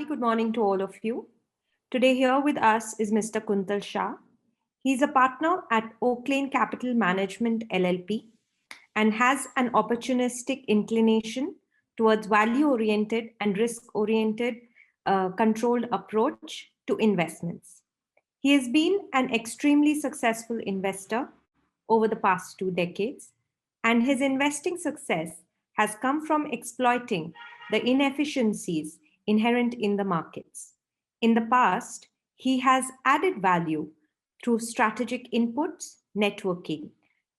hearty good morning to all of you. Today, here with us is Mr. Kuntal Shah. He's a partner at Oaklane Capital Management LLP and has an opportunistic inclination towards value oriented and risk oriented controlled approach to investments. He has been an extremely successful investor over the past 2 decades, and his investing success has come from exploiting the inefficiencies inherent in the markets. In the past, he has added value through strategic inputs, networking,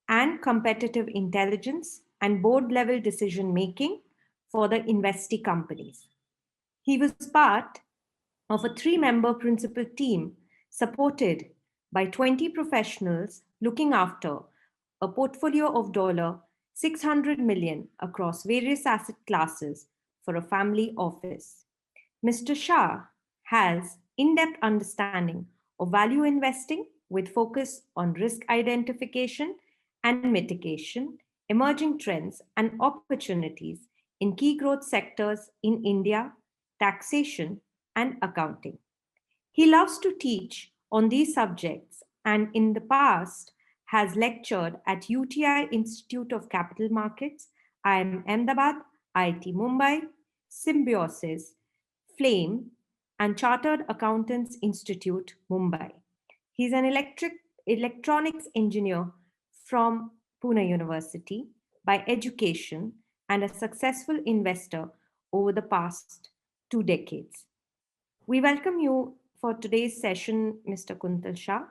and competitive intelligence and board level decision making for the investee companies. He was part of a 3 member principal team supported by 20 professionals looking after a portfolio of $600 million across various asset classes for a family office. Mr. Shah has in-depth understanding of value investing with focus on risk identification and mitigation, emerging trends and opportunities in key growth sectors in India, taxation, and accounting. He loves to teach on these subjects and in the past has lectured at UTI Institute of Capital Markets, IIM Ahmedabad, IIT Mumbai, Symbiosis, Flame, and Chartered Accountants Institute, Mumbai. He's an electronics engineer from Pune University by education and a successful investor over the past 2 decades. We welcome you for today's session, Mr. Kuntal Shah.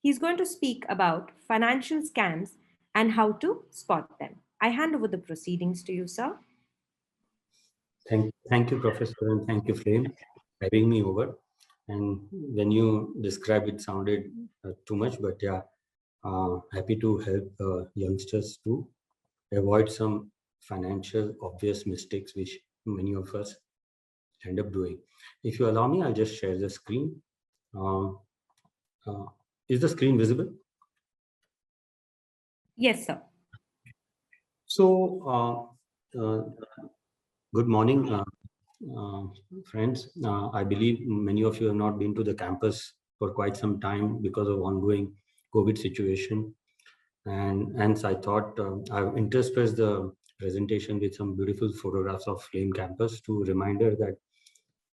He's going to speak about financial scams and how to spot them. I hand over the proceedings to you, sir. Thank you, Professor, and thank you, Flame, for having me over. And when you described it, sounded too much, but yeah, happy to help youngsters to avoid some financial obvious mistakes which many of us end up doing. If you allow me, I'll just share the screen. Is the screen visible? Yes, sir. So, good morning, friends. I believe many of you have not been to the campus for quite some time because of ongoing COVID situation. And hence I thought I've interspersed the presentation with some beautiful photographs of Flame campus to reminder that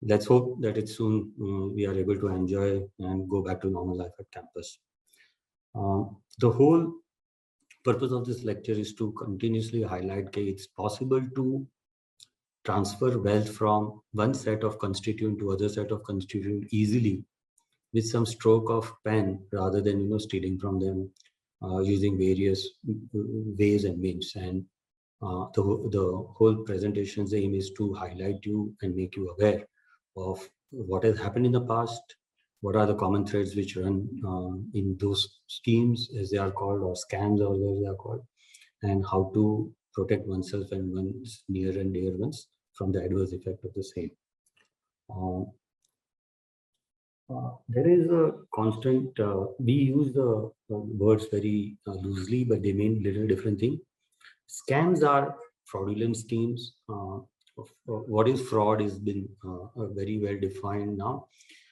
let's hope that it's soon we are able to enjoy and go back to normal life at campus. The whole purpose of this lecture is to continuously highlight that it's possible to transfer wealth from one set of constituent to other set of constituent easily with some stroke of pen rather than stealing from them using various ways and means. And the whole presentation's aim is to highlight you and make you aware of what has happened in the past, what are the common threads which run in those schemes, as they are called, or scams, or as they are called, and how to protect oneself and one's near and dear ones from the adverse effect of the same. There is a constant, we use the words very loosely, but they mean little different thing. Scams are fraudulent schemes. What is fraud has been very well defined now,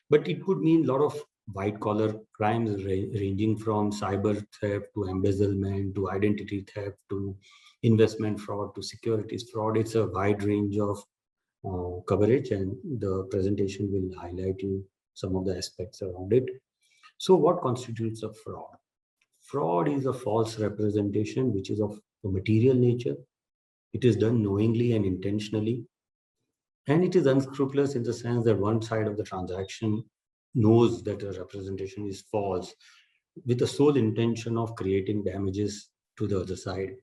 but it could mean a lot of white collar crimes ranging from cyber theft to embezzlement to identity theft to investment fraud to securities fraud. It's a wide range of coverage, and the presentation will highlight you some of the aspects around it. So what constitutes a fraud? Fraud is a false representation which is of a material nature. It is done knowingly and intentionally. And it is unscrupulous in the sense that one side of the transaction knows that a representation is false with the sole intention of creating damages to the other side.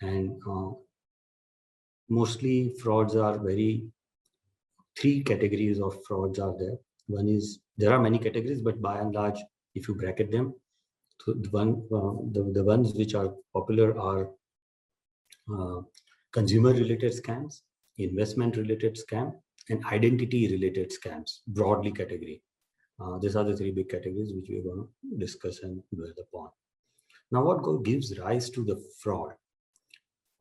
And mostly frauds are three categories of frauds are there. One is, there are many categories, but by and large, if you bracket them, the ones which are popular are consumer-related scams, investment-related scam, and identity-related scams, broadly category. These are the three big categories which we are going to discuss and dwell upon. Now, what gives rise to the fraud?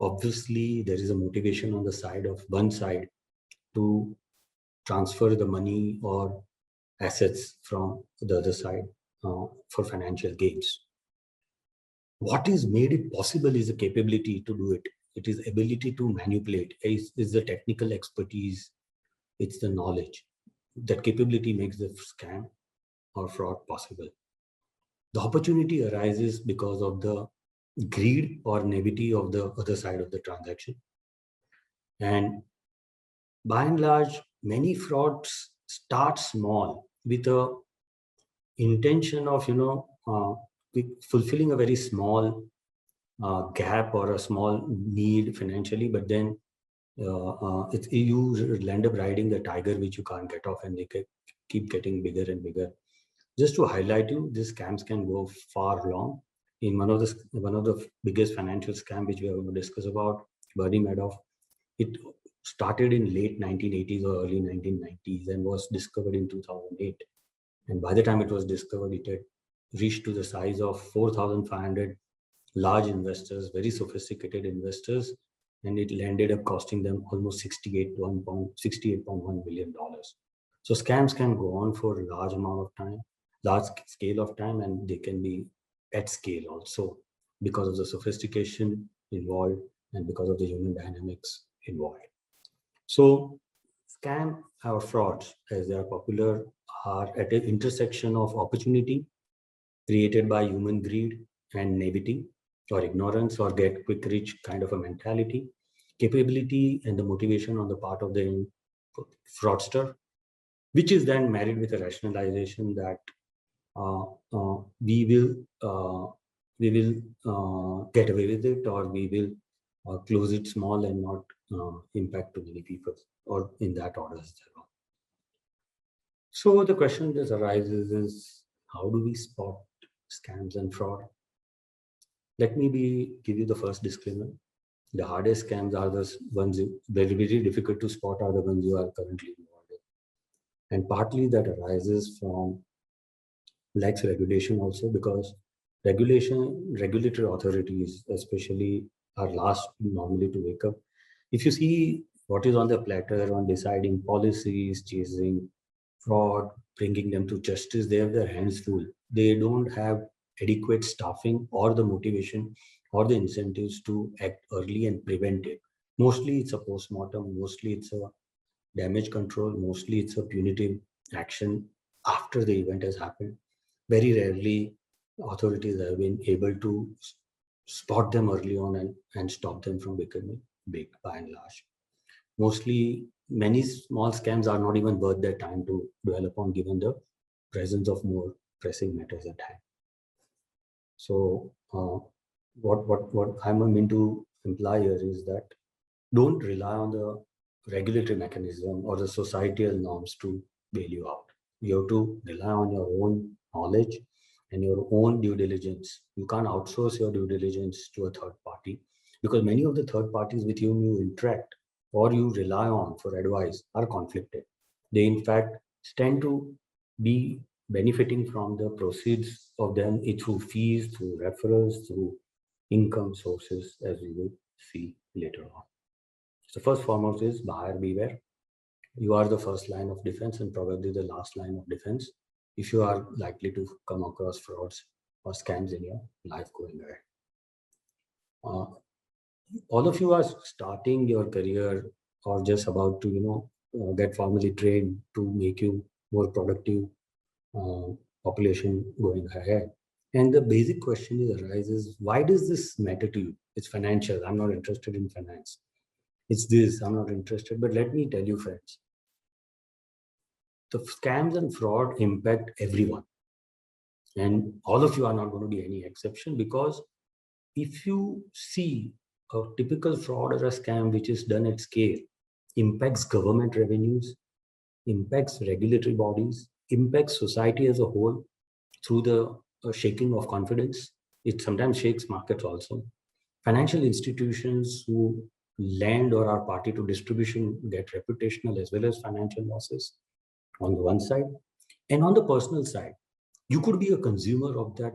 Obviously, there is a motivation on the side of one side to transfer the money or assets from the other side for financial gains. What is made it possible is the capability to do it. It is ability to manipulate. Is the technical expertise. It's the knowledge. That capability makes the scam or fraud possible. The opportunity arises because of the greed or naivety of the other side of the transaction. And by and large, many frauds start small with a intention of, fulfilling a very small gap or a small need financially, but then you end up riding the tiger which you can't get off, and they keep getting bigger and bigger. Just to highlight you, these scams can go far long. In one of the biggest financial scam which we are going to discuss about, Bernie Madoff, it started in late 1980s or early 1990s and was discovered in 2008. And by the time it was discovered, it had reached to the size of 4,500 large investors, very sophisticated investors, and it ended up costing them almost $68.1 billion. So scams can go on for a large scale of time, and they can be at scale also because of the sophistication involved and because of the human dynamics involved. So scam or frauds, as they are popular, are at an intersection of opportunity created by human greed and naivety or ignorance or get quick rich kind of a mentality, capability and the motivation on the part of the fraudster, which is then married with a rationalization that we will get away with it, or we will close it small and not impact too many people, or in that order. So the question that arises is, how do we spot scams and fraud? Let me give you the first disclaimer. The hardest scams are the ones very, very difficult to spot, are the ones you are currently involved in. And partly that arises from lax regulation also, because regulatory authorities especially are last normally to wake up. If you see what is on the platter on deciding policies, chasing fraud, bringing them to justice, they have their hands full. They don't have adequate staffing or the motivation or the incentives to act early and prevent it. Mostly it's a post-mortem, mostly it's a damage control, mostly it's a punitive action after the event has happened. Very rarely authorities have been able to spot them early on and stop them from becoming big by and large. Mostly, many small scams are not even worth their time to dwell upon, given the presence of more pressing matters at hand. So, what I'm meant to imply here is that don't rely on the regulatory mechanism or the societal norms to bail you out. You have to rely on your own knowledge and your own due diligence. You can't outsource your due diligence to a third party, because many of the third parties with whom you interact or you rely on for advice are conflicted. They in fact tend to be benefiting from the proceeds of them through fees, through referrals, through income sources, as we will see later on. So first foremost is buyer beware. You are the first line of defense and probably the last line of defense if you are likely to come across frauds or scams in your life going ahead. All of you are starting your career or just about to get formally trained to make you more productive population going ahead. And the basic question arises, why does this matter to you? It's financial. I'm not interested in finance. It's this, I'm not interested. But let me tell you, friends, the scams and fraud impact everyone. And all of you are not going to be any exception, because if you see a typical fraud or a scam which is done at scale, impacts government revenues, impacts regulatory bodies, impacts society as a whole through the shaking of confidence. It sometimes shakes markets also. Financial institutions who lend or are party to distribution get reputational as well as financial losses on the one side. And on the personal side, you could be a consumer of that.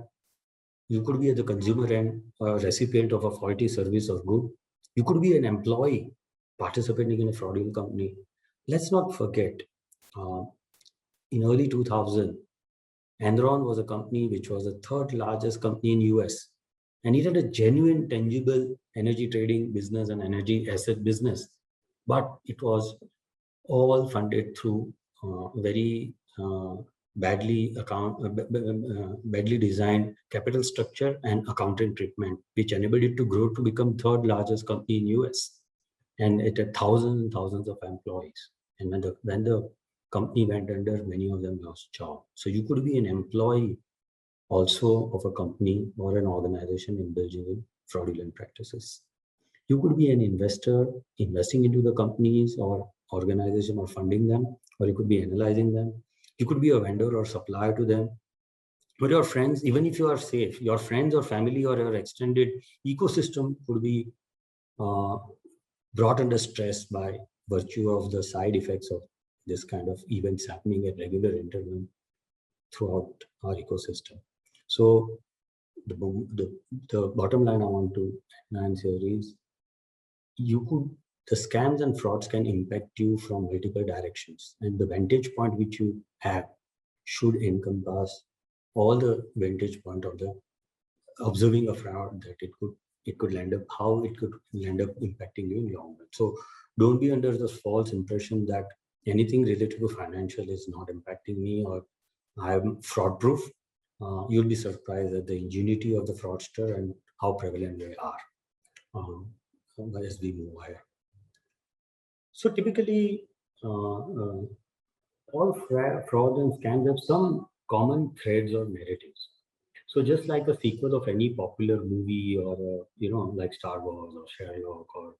You could be the consumer and a recipient of a faulty service or good. You could be an employee participating in a fraudulent company. Let's not forget, In early 2000, Enron was a company which was the third largest company in US, and it had a genuine, tangible energy trading business and energy asset business, but it was all funded through very badly designed capital structure and accounting treatment, which enabled it to grow to become third largest company in US, and it had thousands and thousands of employees. And when the company went under, many of them lost job. So you could be an employee also of a company or an organization indulging in fraudulent practices. You could be an investor investing into the companies or organization or funding them, or you could be analyzing them. You could be a vendor or supplier to them. But your friends, even if you are safe, your friends or family or your extended ecosystem could be uh, brought under stress by virtue of the side effects of this kind of events happening at regular interval throughout our ecosystem. So the, the, the bottom line I want to enhance here is the scams and frauds can impact you from multiple directions, and the vantage point which you have should encompass all the vantage point of the observing a fraud that it could land up how it could land up impacting you in long run. So don't be under the false impression that anything related to financial is not impacting me or I am fraud proof. You'll be surprised at the ingenuity of the fraudster and how prevalent they are as we move higher. So typically, all fraud and scams have some common threads or narratives. So just like a sequel of any popular movie or like Star Wars or Sherlock or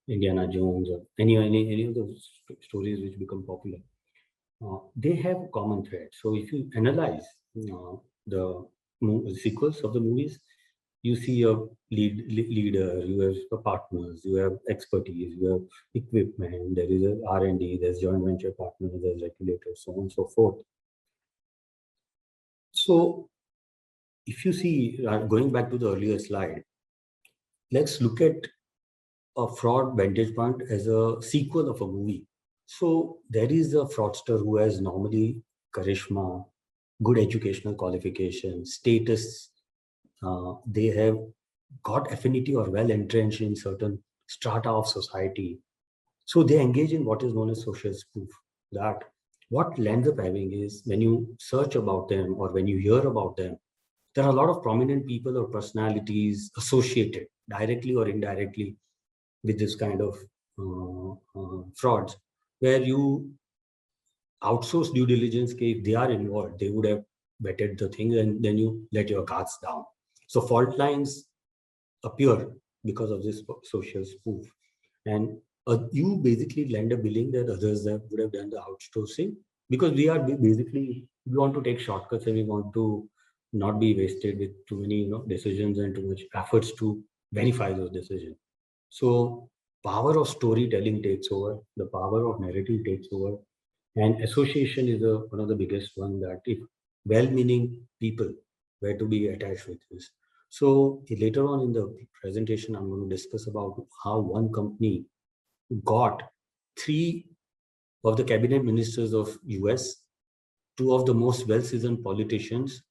Indiana Jones or any of those stories which become popular, they have common threads. So if you analyze the sequels of the movies, you see a leader, you have partners, you have expertise, you have equipment, there is a R&D, there's joint venture partners, there's regulators, so on and so forth. So if you see, going back to the earlier slide, let's look at a fraud vantage point as a sequel of a movie. So there is a fraudster who has normally charisma, good educational qualifications, status. They have got affinity or well entrenched in certain strata of society. So they engage in what is known as social spoof. That what ends up having is when you search about them or when you hear about them, there are a lot of prominent people or personalities associated directly or indirectly with this kind of frauds, where you outsource due diligence. If they are involved, they would have vetted the thing and then you let your guards down. So fault lines appear because of this social spoof, and you basically land up billing that others that would have done the outsourcing, because we are basically, we want to take shortcuts and we want to not be wasted with too many decisions and too much efforts to verify those decisions. So power of storytelling takes over, the power of narrative takes over, and association is one of the biggest one, that if well-meaning people were to be attached with this. So later on in the presentation, I'm going to discuss about how one company got three of the cabinet ministers of US, two of the most well-seasoned politicians,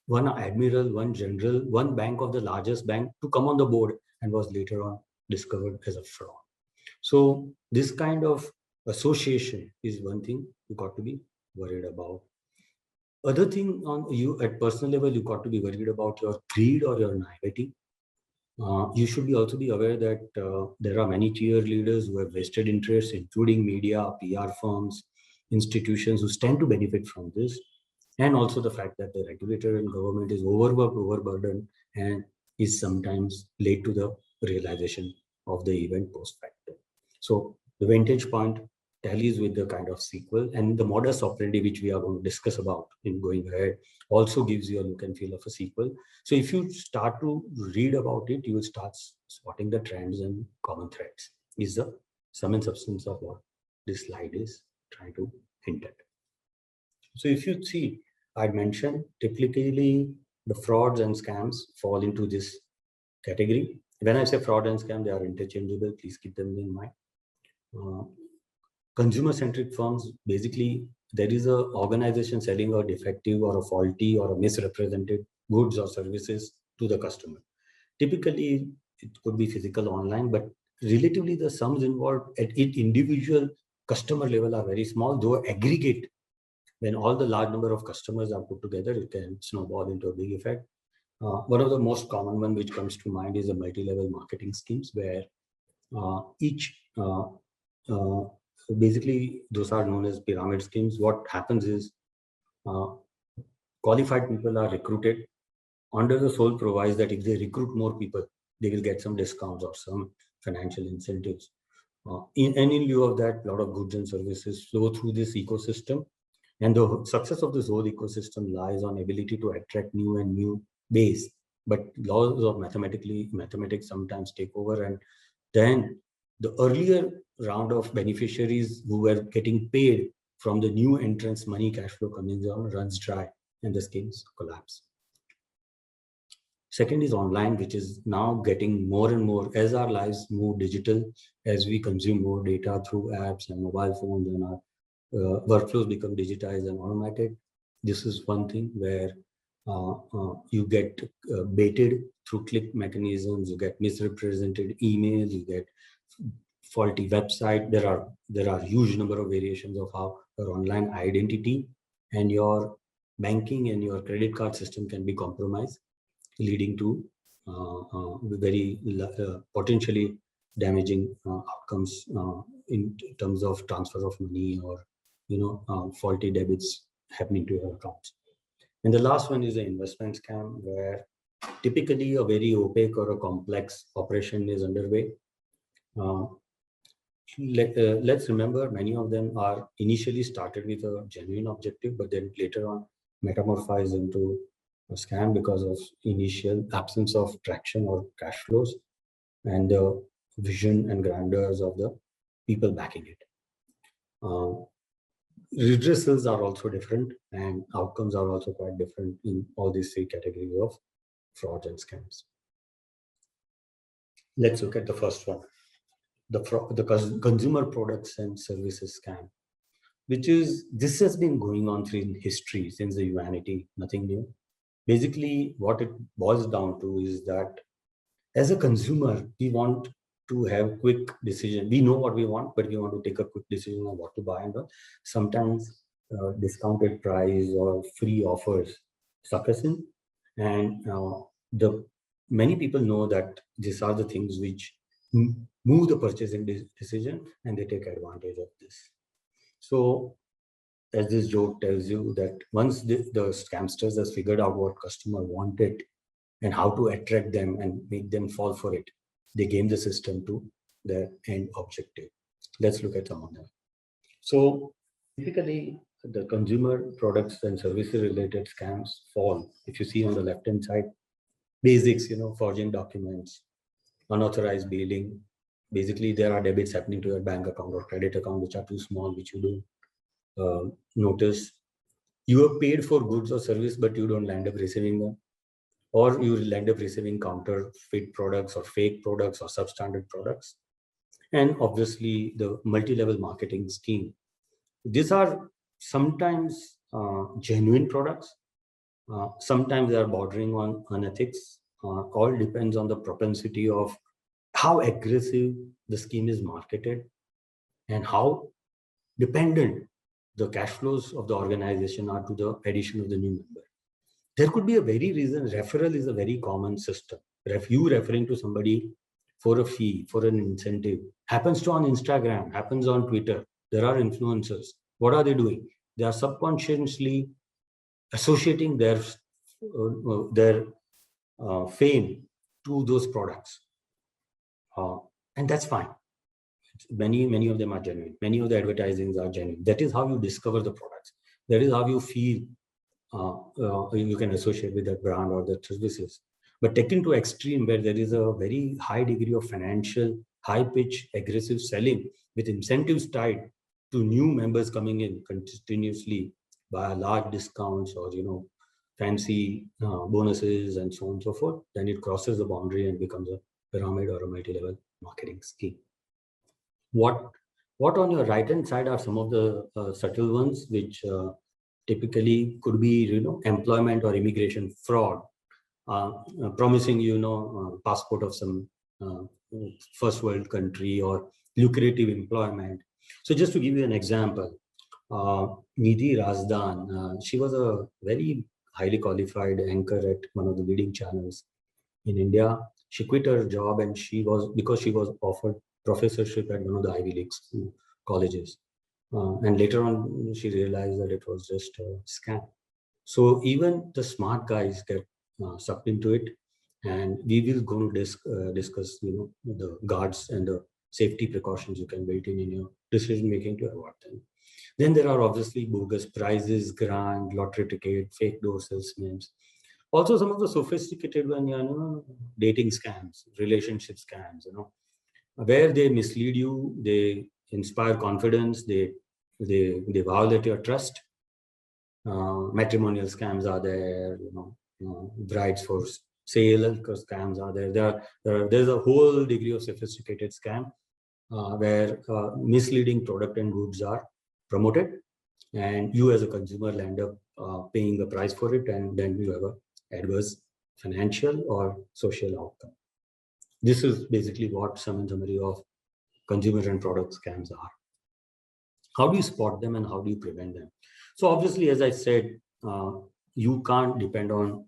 one admiral, one general, one bank of the largest bank to come on the board, and was later on discovered as a fraud. So this kind of association is one thing you got to be worried about. Other thing on you at personal level, you got to be worried about your greed or your naivety. You should also be aware that there are many cheerleaders who have vested interests, including media, PR firms, institutions who stand to benefit from this, and also the fact that the regulator and government is overworked, overburdened, and is sometimes late to the realization of the event post facto. So the vantage point tallies with the kind of sequel, and the modus operandi which we are going to discuss about in going ahead also gives you a look and feel of a sequel. So if you start to read about it, you will start spotting the trends and common threads. Is the sum and substance of what this slide is trying to hint at. So if you see, I mentioned typically the frauds and scams fall into this category. When I say fraud and scam, they are interchangeable. Please keep them in mind. consumer-centric firms, basically there is a organization selling a defective or a faulty or a misrepresented goods or services to the customer. Typically, it could be physical online, but relatively the sums involved at individual customer level are very small, though aggregate. When all the large number of customers are put together, it can snowball into a big effect. One of the most common one which comes to mind is the multi-level marketing schemes, where each basically those are known as pyramid schemes. What happens is qualified people are recruited under the sole proviso that if they recruit more people, they will get some discounts or some financial incentives. In lieu of that, a lot of goods and services flow through this ecosystem. And the success of this whole ecosystem lies on ability to attract new base. But laws of mathematics sometimes take over, and then the earlier round of beneficiaries who were getting paid from the new entrants money cash flow coming down runs dry and the schemes collapse. Second is online, which is now getting more and more as our lives move digital, as we consume more data through apps and mobile phones, and our workflows become digitized and automated. This is one thing where you get baited through click mechanisms, you get misrepresented emails, you get faulty website. There are huge number of variations of how your online identity and your banking and your credit card system can be compromised, leading to very potentially damaging outcomes in terms of transfer of money or faulty debits happening to your accounts. And the last one is the investment scam, where typically a very opaque or a complex operation is underway. Let's remember, many of them are initially started with a genuine objective, but then later on metamorphosed into a scam because of initial absence of traction or cash flows and the vision and grandeurs of the people backing it. Redressals are also different, and outcomes are also quite different in all these three categories of frauds and scams. Let's look at the first one, the consumer products and services scam, this has been going on through history since the humanity, nothing new. Basically, what it boils down to is that as a consumer, we want to have quick decision. We know what we want, but we want to take a quick decision on what to buy and what. Sometimes discounted price or free offers suck us in, and many people know that these are the things which move the purchasing decision, and they take advantage of this. So, as this joke tells you, that once the scamsters has figured out what customer wanted and how to attract them and make them fall for it, they game the system to their end objective. Let's look at some of them. So typically, the consumer products and services related scams fall. If you see on the left hand side, basics, forging documents, unauthorized billing. Basically, there are debits happening to your bank account or credit account which are too small, which you don't notice. You are paid for goods or service, but you don't land up receiving them, or you will end up receiving counterfeit products or fake products or substandard products. And obviously, the multi-level marketing scheme. These are sometimes genuine products. Sometimes they are bordering on unethics. All depends on the propensity of how aggressive the scheme is marketed and how dependent the cash flows of the organization are to the addition of the new member. There could be a very reason. Referral is a very common system. You referring to somebody for a fee, for an incentive, happens on Instagram, happens on Twitter. There are influencers. What are they doing? They are subconsciously associating their fame to those products, and that's fine. Many of them are genuine. Many of the advertisings are genuine. That is how you discover the products. That is how you feel you can associate with that brand or the services. But taken to extreme, where there is a very high degree of financial, high-pitch, aggressive selling with incentives tied to new members coming in continuously by large discounts or fancy bonuses and so on and so forth, then it crosses the boundary and becomes a pyramid or a multi-level marketing scheme. What What on your right hand side are some of the subtle ones, which typically could be, employment or immigration fraud, promising passport of some uh, first world country or lucrative employment. So just to give you an example, Nidhi Razdan, she was a very highly qualified anchor at one of the leading channels in India. She quit her job and because she was offered professorship at one of the Ivy League colleges. And later on, she realized that it was just a scam. So even the smart guys get sucked into it, and we will go to discuss, the guards and the safety precautions you can build in your decision making to avoid them. Then there are obviously bogus prizes, grant, lottery ticket, fake door salesmen. Also, some of the sophisticated one, dating scams, relationship scams, where they mislead you, they inspire confidence, they violate your trust. Matrimonial scams are there, brides for sale scams are there. There's a whole degree of sophisticated scam where misleading product and goods are promoted, and you as a consumer end up paying the price for it, and then you have a adverse financial or social outcome. This is basically what some summary of consumer and product scams are. How do you spot them and how do you prevent them? So obviously, as I said, you can't depend on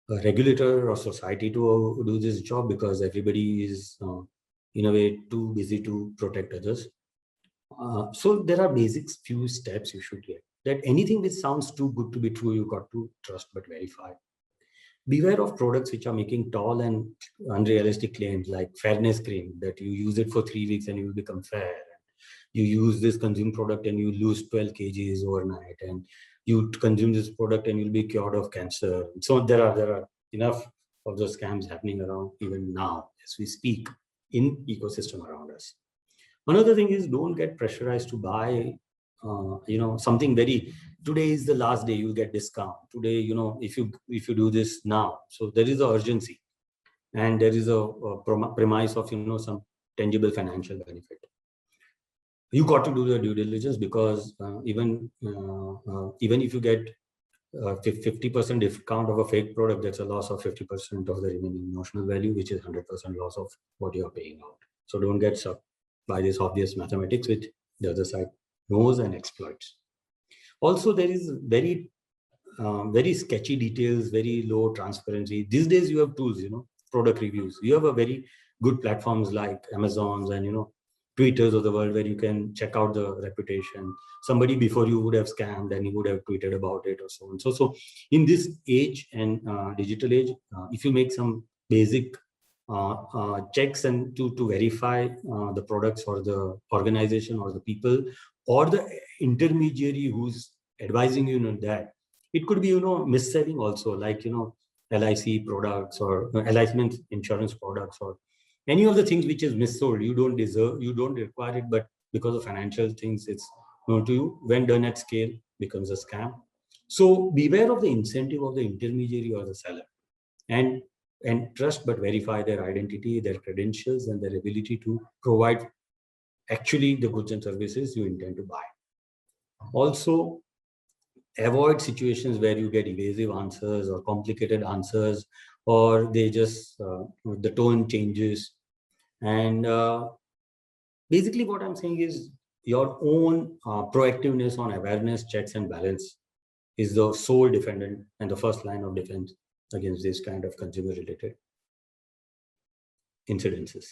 a regulator or society to do this job, because everybody is in a way too busy to protect others. So there are basic few steps you should get. That anything which sounds too good to be true, you got to trust but verify. Beware of products which are making tall and unrealistic claims like fairness cream, that you use it for 3 weeks and you will become fair. You use this consume product and you lose 12 kgs overnight, and you consume this product and you'll be cured of cancer. So there are enough of those scams happening around even now as we speak in ecosystem around us. Another thing is, don't get pressurized to buy something very, today is the last day, you'll get discount today, if you do this now. So there is a urgency, and there is a premise of some tangible financial benefit. You got to do the due diligence, because even if you get 50% discount of a fake product, that's a loss of 50% of the remaining notional value, which is 100% loss of what you're paying out. So don't get sucked by this obvious mathematics, which the other side knows and exploits. Also, there is very sketchy details, very low transparency. These days you have tools, product reviews. You have a very good platforms like Amazon's and Twitters of the world, where you can check out the reputation. Somebody before you would have scammed and he would have tweeted about it or so on. So in this age and digital age, if you make some basic checks and to verify the products or the organization or the people or the intermediary who's advising you on that, it could be mis-selling also, like LIC products or LIC means insurance products, or any of the things which is missold. You don't deserve, you don't require it, but because of financial things, it's known to you. When done at scale, becomes a scam. So beware of the incentive of the intermediary or the seller, and trust but verify their identity, their credentials, and their ability to provide actually the goods and services you intend to buy. Also, avoid situations where you get evasive answers or complicated answers, or they just the tone changes. And basically what I'm saying is, your own proactiveness on awareness, checks and balance is the sole defendant and the first line of defense against this kind of consumer related incidences.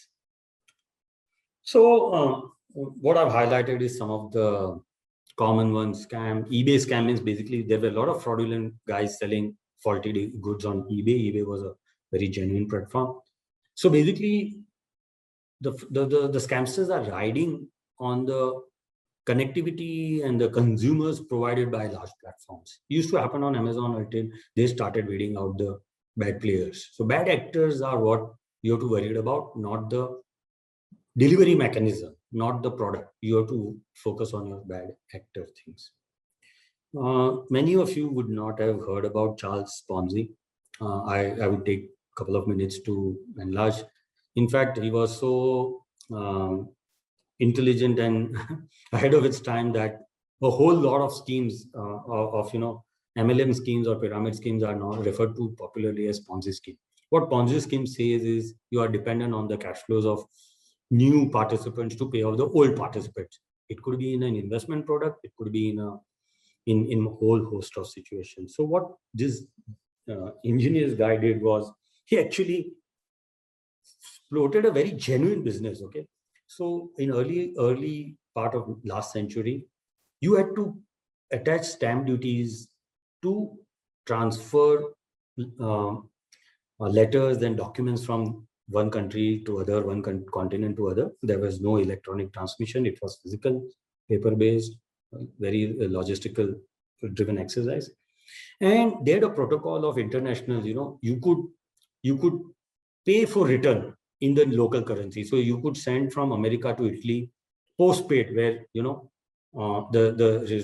So what I've highlighted is some of the common ones. eBay scam means basically there were a lot of fraudulent guys selling faulty goods on eBay. eBay was a very genuine platform. So basically the scamsters are riding on the connectivity and the consumers provided by large platforms. It used to happen on Amazon until they started weeding out the bad players. So bad actors are what you have to worry about, not the delivery mechanism, not the product. You have to focus on your bad actor things. Many of you would not have heard about Charles Ponzi. I would take a couple of minutes to enlarge. In fact, he was so intelligent and ahead of its time that a whole lot of schemes of MLM schemes or pyramid schemes are now referred to popularly as Ponzi scheme. What Ponzi scheme says is you are dependent on the cash flows of new participants to pay off the old participants. It could be in an investment product. It could be in a whole host of situations. So what this engineer's guy did was he actually floated a very genuine business. Okay, so in early part of last century, you had to attach stamp duties to transfer letters and documents from one country to other, one continent to other. There was no electronic transmission. It was physical, paper-based, very logistical driven exercise. And they had a protocol of international, you could pay for return in the local currency. So you could send from America to Italy postpaid, where the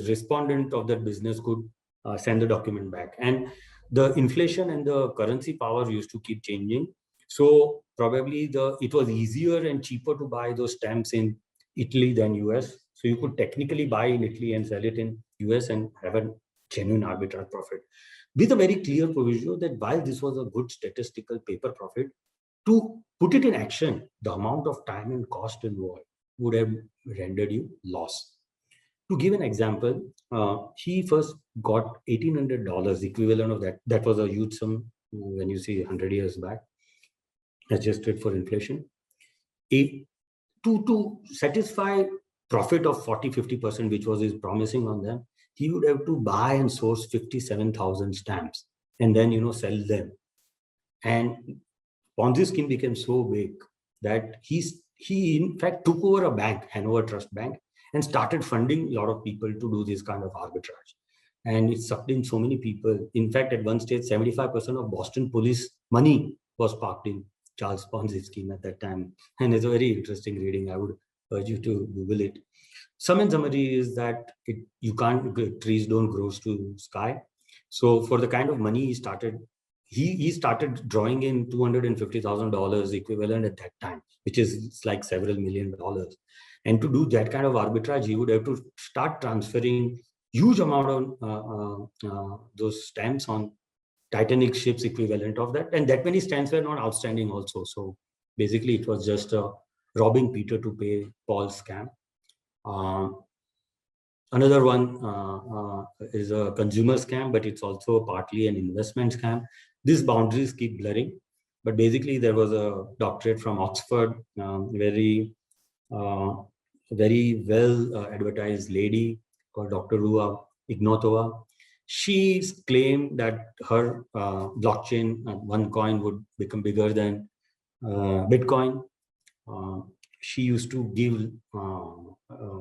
respondent of that business could send the document back. And the inflation and the currency power used to keep changing. So probably it was easier and cheaper to buy those stamps in Italy than US. So you could technically buy in Italy and sell it in US and have a genuine arbitrage profit, with a very clear provision that while this was a good statistical paper profit, to put it in action, the amount of time and cost involved would have rendered you loss. To give an example, he first got $1,800 equivalent of that. That was a huge sum when you see 100 years back, adjusted for inflation. To satisfy profit of 40-50%, which was his promising on them, he would have to buy and source 57,000 stamps and then sell them. And Ponzi scheme became so big that he in fact took over a bank, Hanover Trust Bank, and started funding a lot of people to do this kind of arbitrage. And it sucked in so many people. In fact, at one stage, 75% of Boston police money was parked in Charles Ponzi scheme at that time. And it's a very interesting reading. I would urge you to Google it. Sum and summary is that trees don't grow to sky. So for the kind of money he started, he started drawing in $250,000 equivalent at that time, which is like several $1 million. And to do that kind of arbitrage, he would have to start transferring huge amount of those stamps on Titanic ships equivalent of that. And that many stamps were not outstanding also. So basically it was just robbing Peter to pay Paul scam. Another one is a consumer scam, but it's also partly an investment scam. These boundaries keep blurring, but basically there was a doctorate from Oxford, very well advertised lady called Dr. Rua Ignatova. She claimed that her blockchain, one coin, would become bigger than Bitcoin. She used to give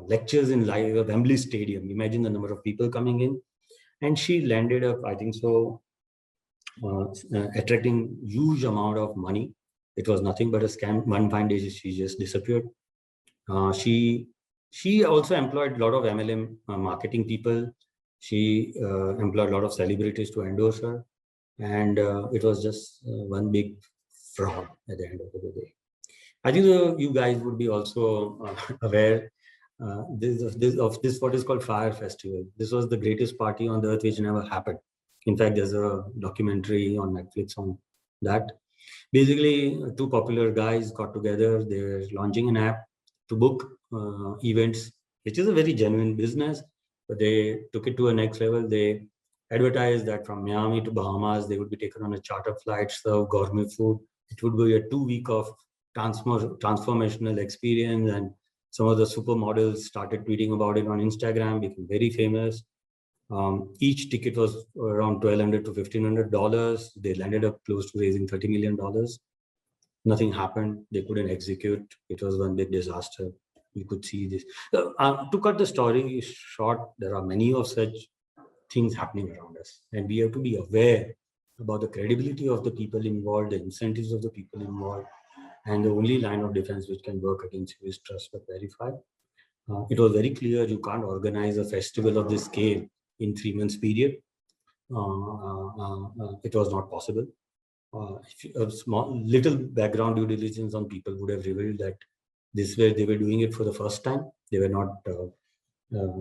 lectures in Wembley Stadium. Imagine the number of people coming in. And she landed up, I think so, attracting huge amount of money. It was nothing but a scam. One fine day, she just disappeared. She also employed a lot of MLM marketing people. She employed a lot of celebrities to endorse her. And it was just one big fraud at the end of the day. I think you guys would be also aware this what is called Fire Festival. This was the greatest party on the earth which never happened. In fact, there's a documentary on Netflix on that. Basically, two popular guys got together. They're launching an app to book events, which is a very genuine business, but they took it to a next level. They advertised that from Miami to Bahamas, they would be taken on a charter flight, serve gourmet food. It would be a 2 week of transformational experience, and some of the supermodels started tweeting about it on Instagram, became very famous. Each ticket was around $1,200 to $1,500. They landed up close to raising $30 million. Nothing happened. They couldn't execute. It was one big disaster. You could see this. To cut the story short, there are many of such things happening around us, and we have to be aware about the credibility of the people involved, the incentives of the people involved, and the only line of defense which can work against you is trust but verify. It was very clear you can't organize a festival of this scale in 3 months period. It was not possible. A small little background due diligence on people would have revealed that This way they were doing it for the first time. They were not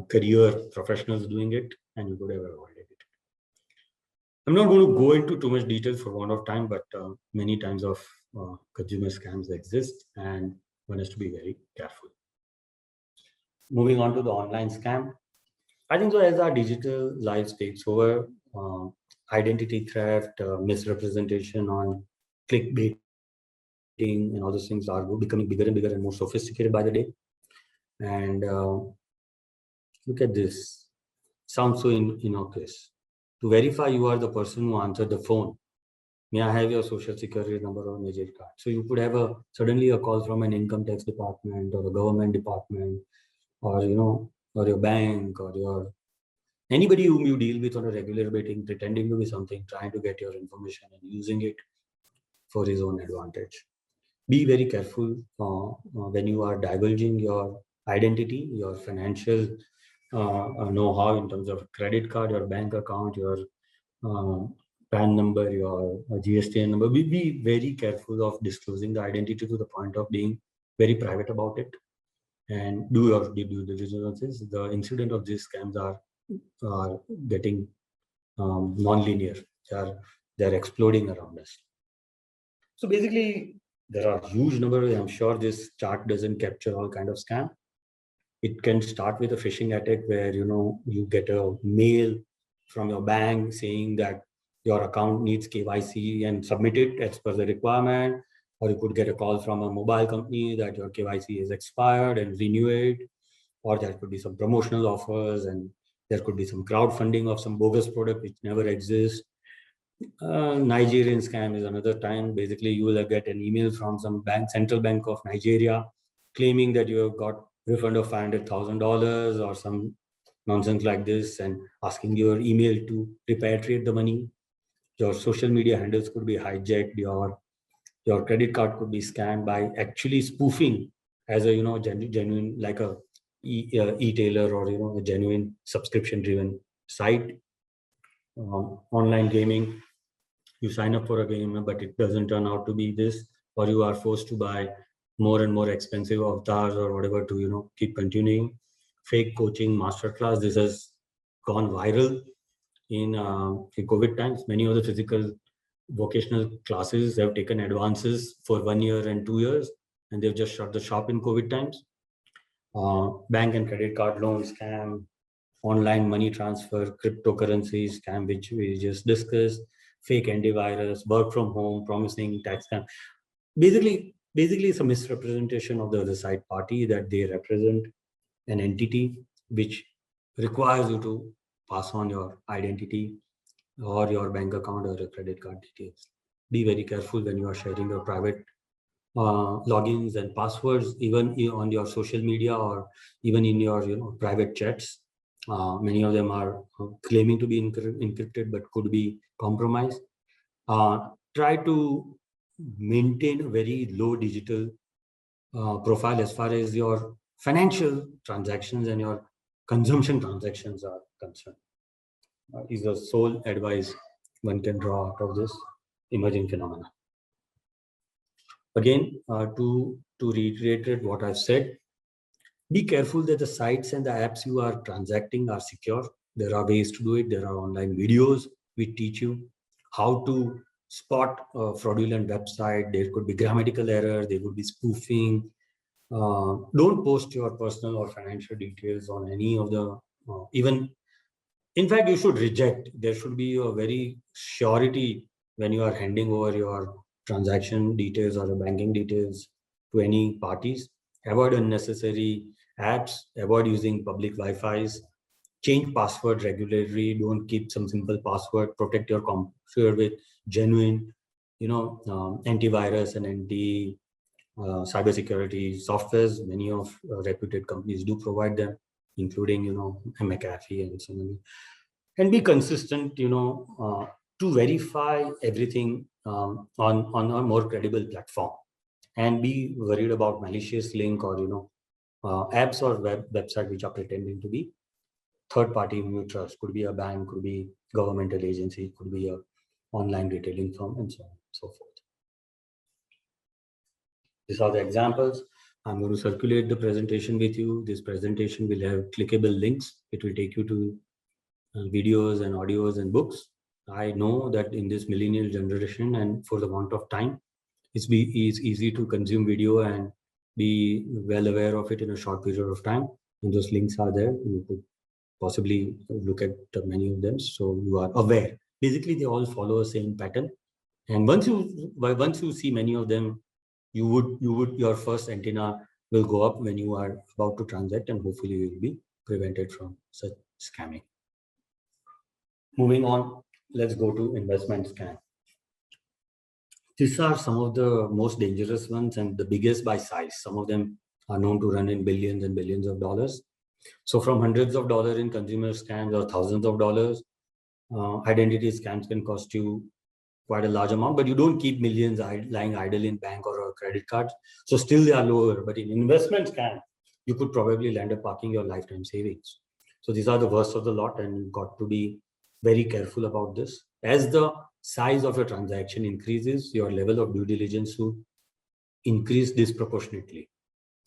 career professionals doing it, and you could have avoided it. I'm not going to go into too much details for want of time, but many times of consumer scams exist, and one has to be very careful. Moving on to the online scam, I think so as our digital lives takes over, identity theft, misrepresentation on clickbaiting, and all those things are becoming bigger and bigger and more sophisticated by the day. And look at this. Sounds so innocuous. To verify you are the person who answered the phone, may I have your social security number or major card? So you could have suddenly a call from an income tax department or a government department, or or your bank, or your anybody whom you deal with on a regular basis, pretending to be something, trying to get your information and using it for his own advantage. Be very careful when you are divulging your identity, your financial know-how in terms of credit card, your bank account, your PAN number, your GSTN number. Be very careful of disclosing the identity to the point of being very private about it, and do your due diligence. The incident of these scams are getting non-linear. They're exploding around us. So basically, there are huge numbers. I'm sure this chart doesn't capture all kind of scam. It can start with a phishing attack where you get a mail from your bank saying that your account needs KYC and submit it as per the requirement, or you could get a call from a mobile company that your KYC is expired and renew it, or there could be some promotional offers, and there could be some crowdfunding of some bogus product which never exists. Nigerian scam is another time. Basically, you will get an email from some bank, Central Bank of Nigeria, claiming that you have got refund of $500,000 or some nonsense like this, and asking your email to repatriate the money. Your social media handles could be hijacked. Your credit card could be scammed by actually spoofing as a genuine, like a e-tailer, or a genuine subscription-driven site. Online gaming, you sign up for a game, but it doesn't turn out to be this, or you are forced to buy more and more expensive avatars or whatever to keep continuing. Fake coaching masterclass, this has gone viral in COVID times. Many of the physical vocational classes have taken advances for 1 year and 2 years, and they've just shut the shop in COVID times. Bank and credit card loan scam, online money transfer, cryptocurrency scam, which we just discussed, fake antivirus, work from home, promising tax scam. Basically, it's a misrepresentation of the other side party, that they represent an entity which requires you to pass on your identity or your bank account or your credit card details. Be very careful when you are sharing your private logins and passwords, even on your social media or even in your private chats. Many of them are claiming to be encrypted but could be compromised. Try to maintain a very low digital profile as far as your financial transactions and your consumption transactions are concerned. Is the sole advice one can draw out of this emerging phenomena. Again, to reiterate what I've said, be careful that the sites and the apps you are transacting are secure. There are ways to do it. There are online videos which teach you how to spot a fraudulent website. There could be grammatical error. There could be spoofing. Don't post your personal or financial details on any of the, even, in fact, you should reject. There should be a very surety when you are handing over your transaction details or the banking details to any parties. Avoid unnecessary apps, avoid using public Wi-Fi's, change password regularly, don't keep some simple password, protect your computer with genuine, antivirus and anti cybersecurity softwares. Many of reputed companies do provide them, including, McAfee and so on. And be consistent, to verify everything on a more credible platform, and be worried about malicious link or apps or website which are pretending to be third party whom you trust. Could be a bank, could be governmental agency, could be a online retailing firm, and so on and so forth. These are the examples. I'm going to circulate the presentation with you. This presentation will have clickable links. It will take you to videos and audios and books. I know that in this millennial generation and for the want of time, it's easy to consume video and be well aware of it in a short period of time. And those links are there. You could possibly look at many of them, so you are aware. Basically, they all follow a same pattern. And once you see many of them, your first antenna will go up when you are about to transact, and hopefully you will be prevented from such scamming. Moving on, let's go to investment scam. These are some of the most dangerous ones and the biggest by size. Some of them are known to run in billions and billions of dollars. So from hundreds of dollars in consumer scams or thousands of dollars, identity scams can cost you quite a large amount, but you don't keep millions lying idle in bank or credit cards. So still they are lower, but in investment scam, you could probably land up parking your lifetime savings. So these are the worst of the lot, and you've got to be very careful about this. As the size of your transaction increases, your level of due diligence will increase disproportionately.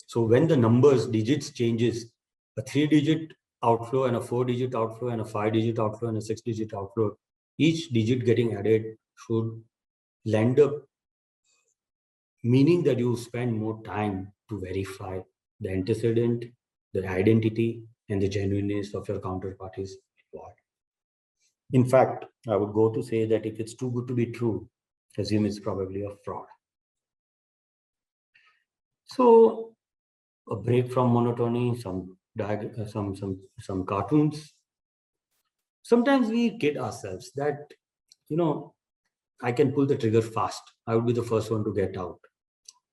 So when the numbers, digits changes, a 3-digit outflow and a 4-digit outflow and a 5-digit outflow and a 6-digit outflow, each digit getting added should land up meaning that you spend more time to verify the antecedent, the identity, and the genuineness of your counterparties involved. In fact, I would go to say that if it's too good to be true, assume it's probably a fraud. So a break from monotony, some cartoons. Sometimes we kid ourselves that, I can pull the trigger fast. I would be the first one to get out.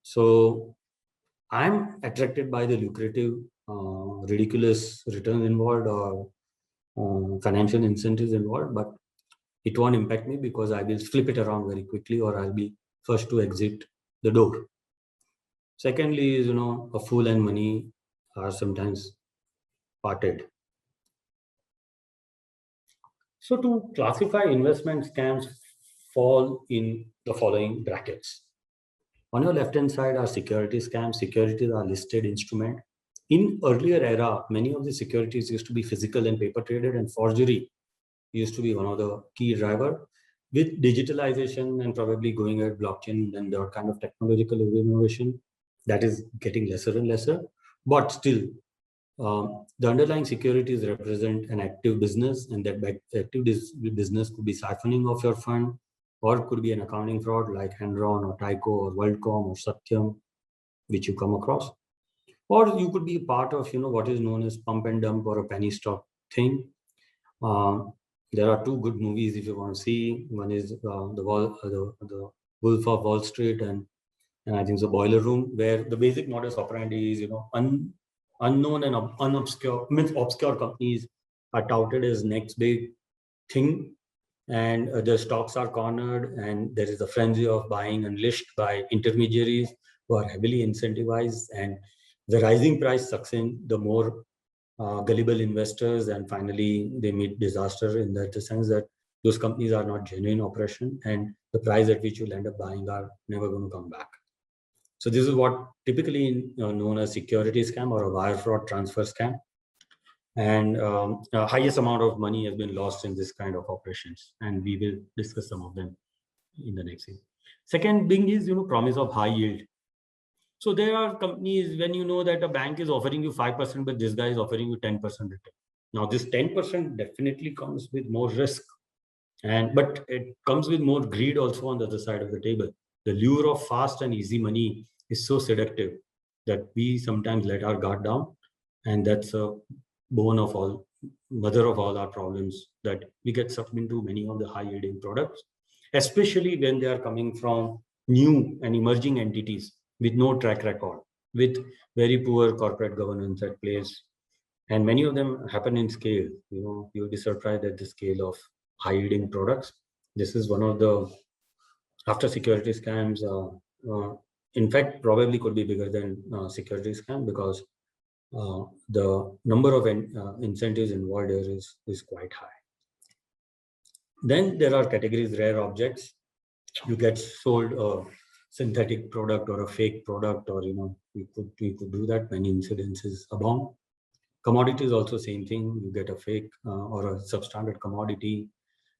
So I'm attracted by the lucrative, ridiculous returns involved or financial incentives involved, but it won't impact me because I will flip it around very quickly, or I'll be first to exit the door. Secondly is, a fool and money are sometimes parted. So to classify investment scams fall in the following brackets. On your left-hand side are security scams. Securities are listed instrument. In earlier era, many of the securities used to be physical and paper traded, and forgery used to be one of the key driver. With digitalization and probably going at blockchain and that kind of technological innovation, that is getting lesser and lesser. But still, the underlying securities represent an active business, and that active business could be siphoning of your fund, or could be an accounting fraud like Enron or Tyco or WorldCom or Satyam, which you come across. Or you could be part of, what is known as pump and dump or a penny stock thing. There are two good movies if you want to see. One is the Wolf of Wall Street, and I think the Boiler Room, where the basic modus operandi is, unknown and obscure companies are touted as next big thing, and the stocks are cornered, and there is a frenzy of buying unleashed by intermediaries who are heavily incentivized, and the rising price sucks in the more gullible investors, and finally they meet disaster in that sense that those companies are not genuine operation, and the price at which you'll end up buying are never going to come back. So this is what typically known as security scam or a wire fraud transfer scam. And highest amount of money has been lost in this kind of operations, and we will discuss some of them in the next scene. Second thing is, promise of high yield. So there are companies when you know that a bank is offering you 5%, but this guy is offering you 10% return. Now this 10% definitely comes with more risk, but it comes with more greed also on the other side of the table. The lure of fast and easy money is so seductive that we sometimes let our guard down, and that's a mother of all our problems, that we get sucked into many of the high yielding products, especially when they are coming from new and emerging entities with no track record, with very poor corporate governance at place. And many of them happen in scale. You'll be surprised at the scale of high yielding products. This is one of the, after security scams, in fact, probably could be bigger than security scam, because the number of incentives involved here is quite high. Then there are categories, rare objects. You get sold synthetic product or a fake product, or we could do that. Many incidences abound. Commodities also same thing. You get a fake or a substandard commodity.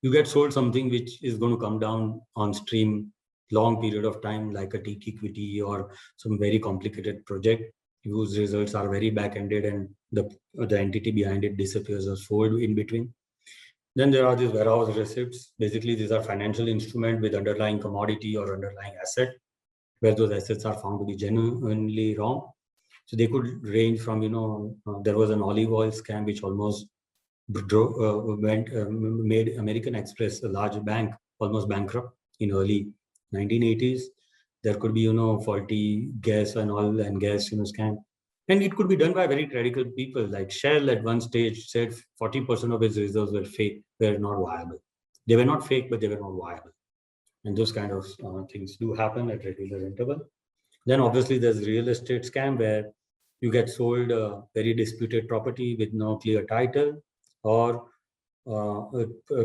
You get sold something which is going to come down on stream long period of time, like a teak equity or some very complicated project whose results are very back-ended, and the entity behind it disappears or sold in between. Then there are these warehouse receipts. Basically, these are financial instruments with underlying commodity or underlying asset, where those assets are found to be genuinely wrong. So they could range from, there was an olive oil scam which almost made American Express, a large bank, almost bankrupt in early 1980s. There could be, faulty gas and oil and gas, scam. And it could be done by very radical people. Like Shell at one stage said 40% of its reserves were fake, were not viable. They were not fake, but they were not viable. And those kind of things do happen at regular interval. Then obviously there's real estate scam, where you get sold a very disputed property with no clear title, or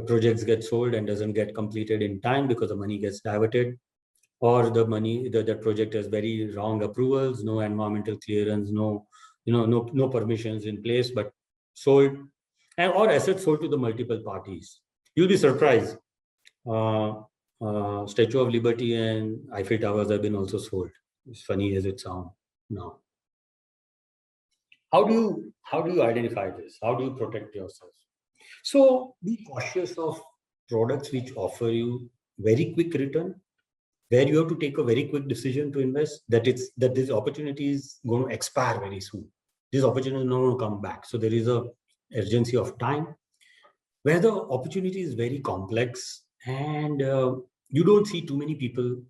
projects get sold and doesn't get completed in time because the money gets diverted, or the project has very wrong approvals, no environmental clearance, no permissions in place, but sold, and or assets sold to the multiple parties. You'll be surprised. Statue of Liberty and Eiffel Towers have been also sold. As funny as it sounds now. How do you identify this? How do you protect yourself? So be cautious of products which offer you very quick return, where you have to take a very quick decision to invest, that this opportunity is going to expire very soon. This opportunity is not going to come back. So there is a urgency of time, where the opportunity is very complex, and you don't see too many people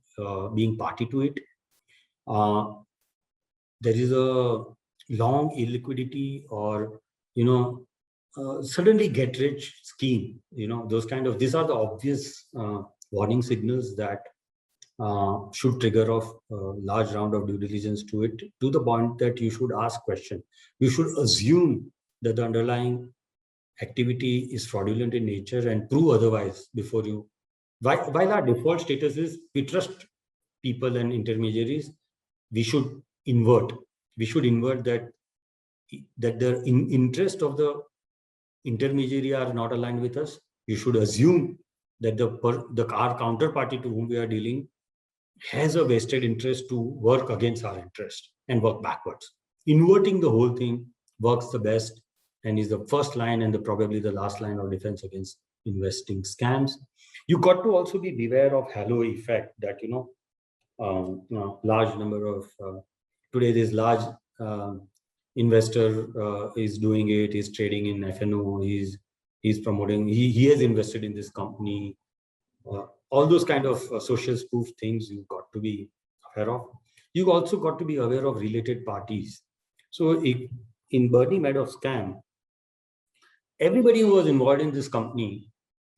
being party to it. There is a long illiquidity, or suddenly get rich scheme. These are the obvious warning signals that should trigger off a large round of due diligence to it, to the point that you should ask question. You should assume that the underlying activity is fraudulent in nature and prove otherwise before you. While our default status is we trust people and intermediaries, we should invert. We should invert that the interest of the intermediary are not aligned with us. You should assume that our counterparty to whom we are dealing has a vested interest to work against our interest and work backwards. Inverting the whole thing works the best and is the first line and probably the last line of defense against investing scams. You got to also be beware of halo effect, that large number of today this large investor is doing it, is trading in FNO, he's promoting, he has invested in this company. All those kind of social spoof things you've got to be aware of. You've also got to be aware of related parties. So in Bernie Madoff scam, everybody who was involved in this company,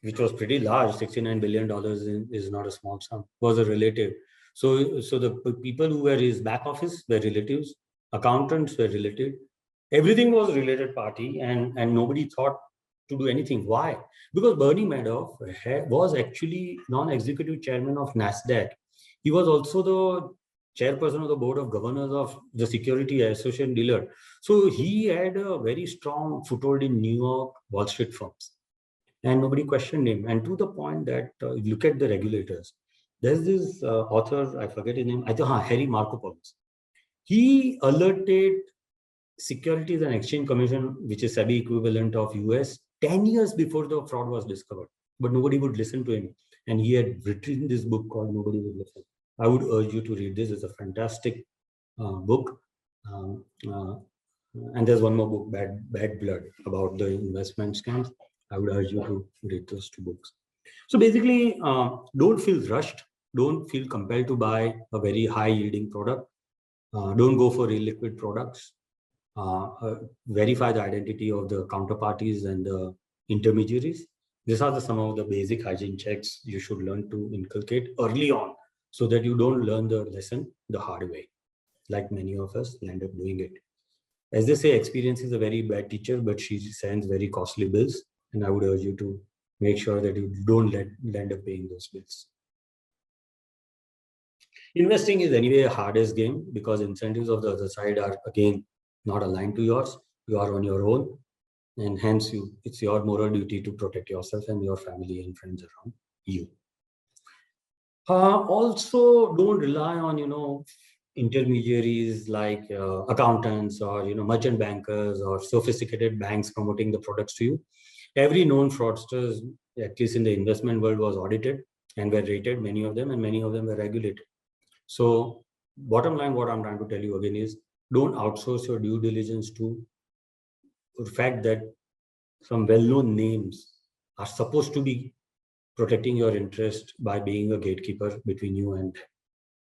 which was pretty large, $69 billion is not a small sum, was a relative. So the people who were his back office were relatives, accountants were related. Everything was a related party, and nobody thought to do anything. Why? Because Bernie Madoff was actually non-executive chairman of NASDAQ. He was also the chairperson of the board of governors of the Security Association dealer. So he had a very strong foothold in New York Wall Street firms, and nobody questioned him. And to the point that look at the regulators. There's this author, I forget his name, Harry Markopolos. He alerted Securities and Exchange Commission, which is SEBI equivalent of US, 10 years before the fraud was discovered, but nobody would listen to him. And he had written this book called Nobody Would Listen. I would urge you to read this. It's a fantastic book. And there's one more book, Bad Blood, about the investment scams. I would urge you to read those two books. So basically, don't feel rushed. Don't feel compelled to buy a very high yielding product. Don't go for illiquid products. Verify the identity of the counterparties and the intermediaries. These are some of the basic hygiene checks you should learn to inculcate early on, so that you don't learn the lesson the hard way, like many of us end up doing it. As they say, experience is a very bad teacher, but she sends very costly bills. And I would urge you to make sure that you don't end up paying those bills. Investing is anyway a hardest game because incentives of the other side are again not aligned to yours. You are on your own, and hence it's your moral duty to protect yourself and your family and friends around you. Also, don't rely on intermediaries like accountants or merchant bankers or sophisticated banks promoting the products to you. Every known fraudsters, at least in the investment world, was audited and were rated, many of them, and many of them were regulated. So bottom line, what I'm trying to tell you again is, don't outsource your due diligence to the fact that some well-known names are supposed to be protecting your interest by being a gatekeeper between you and them.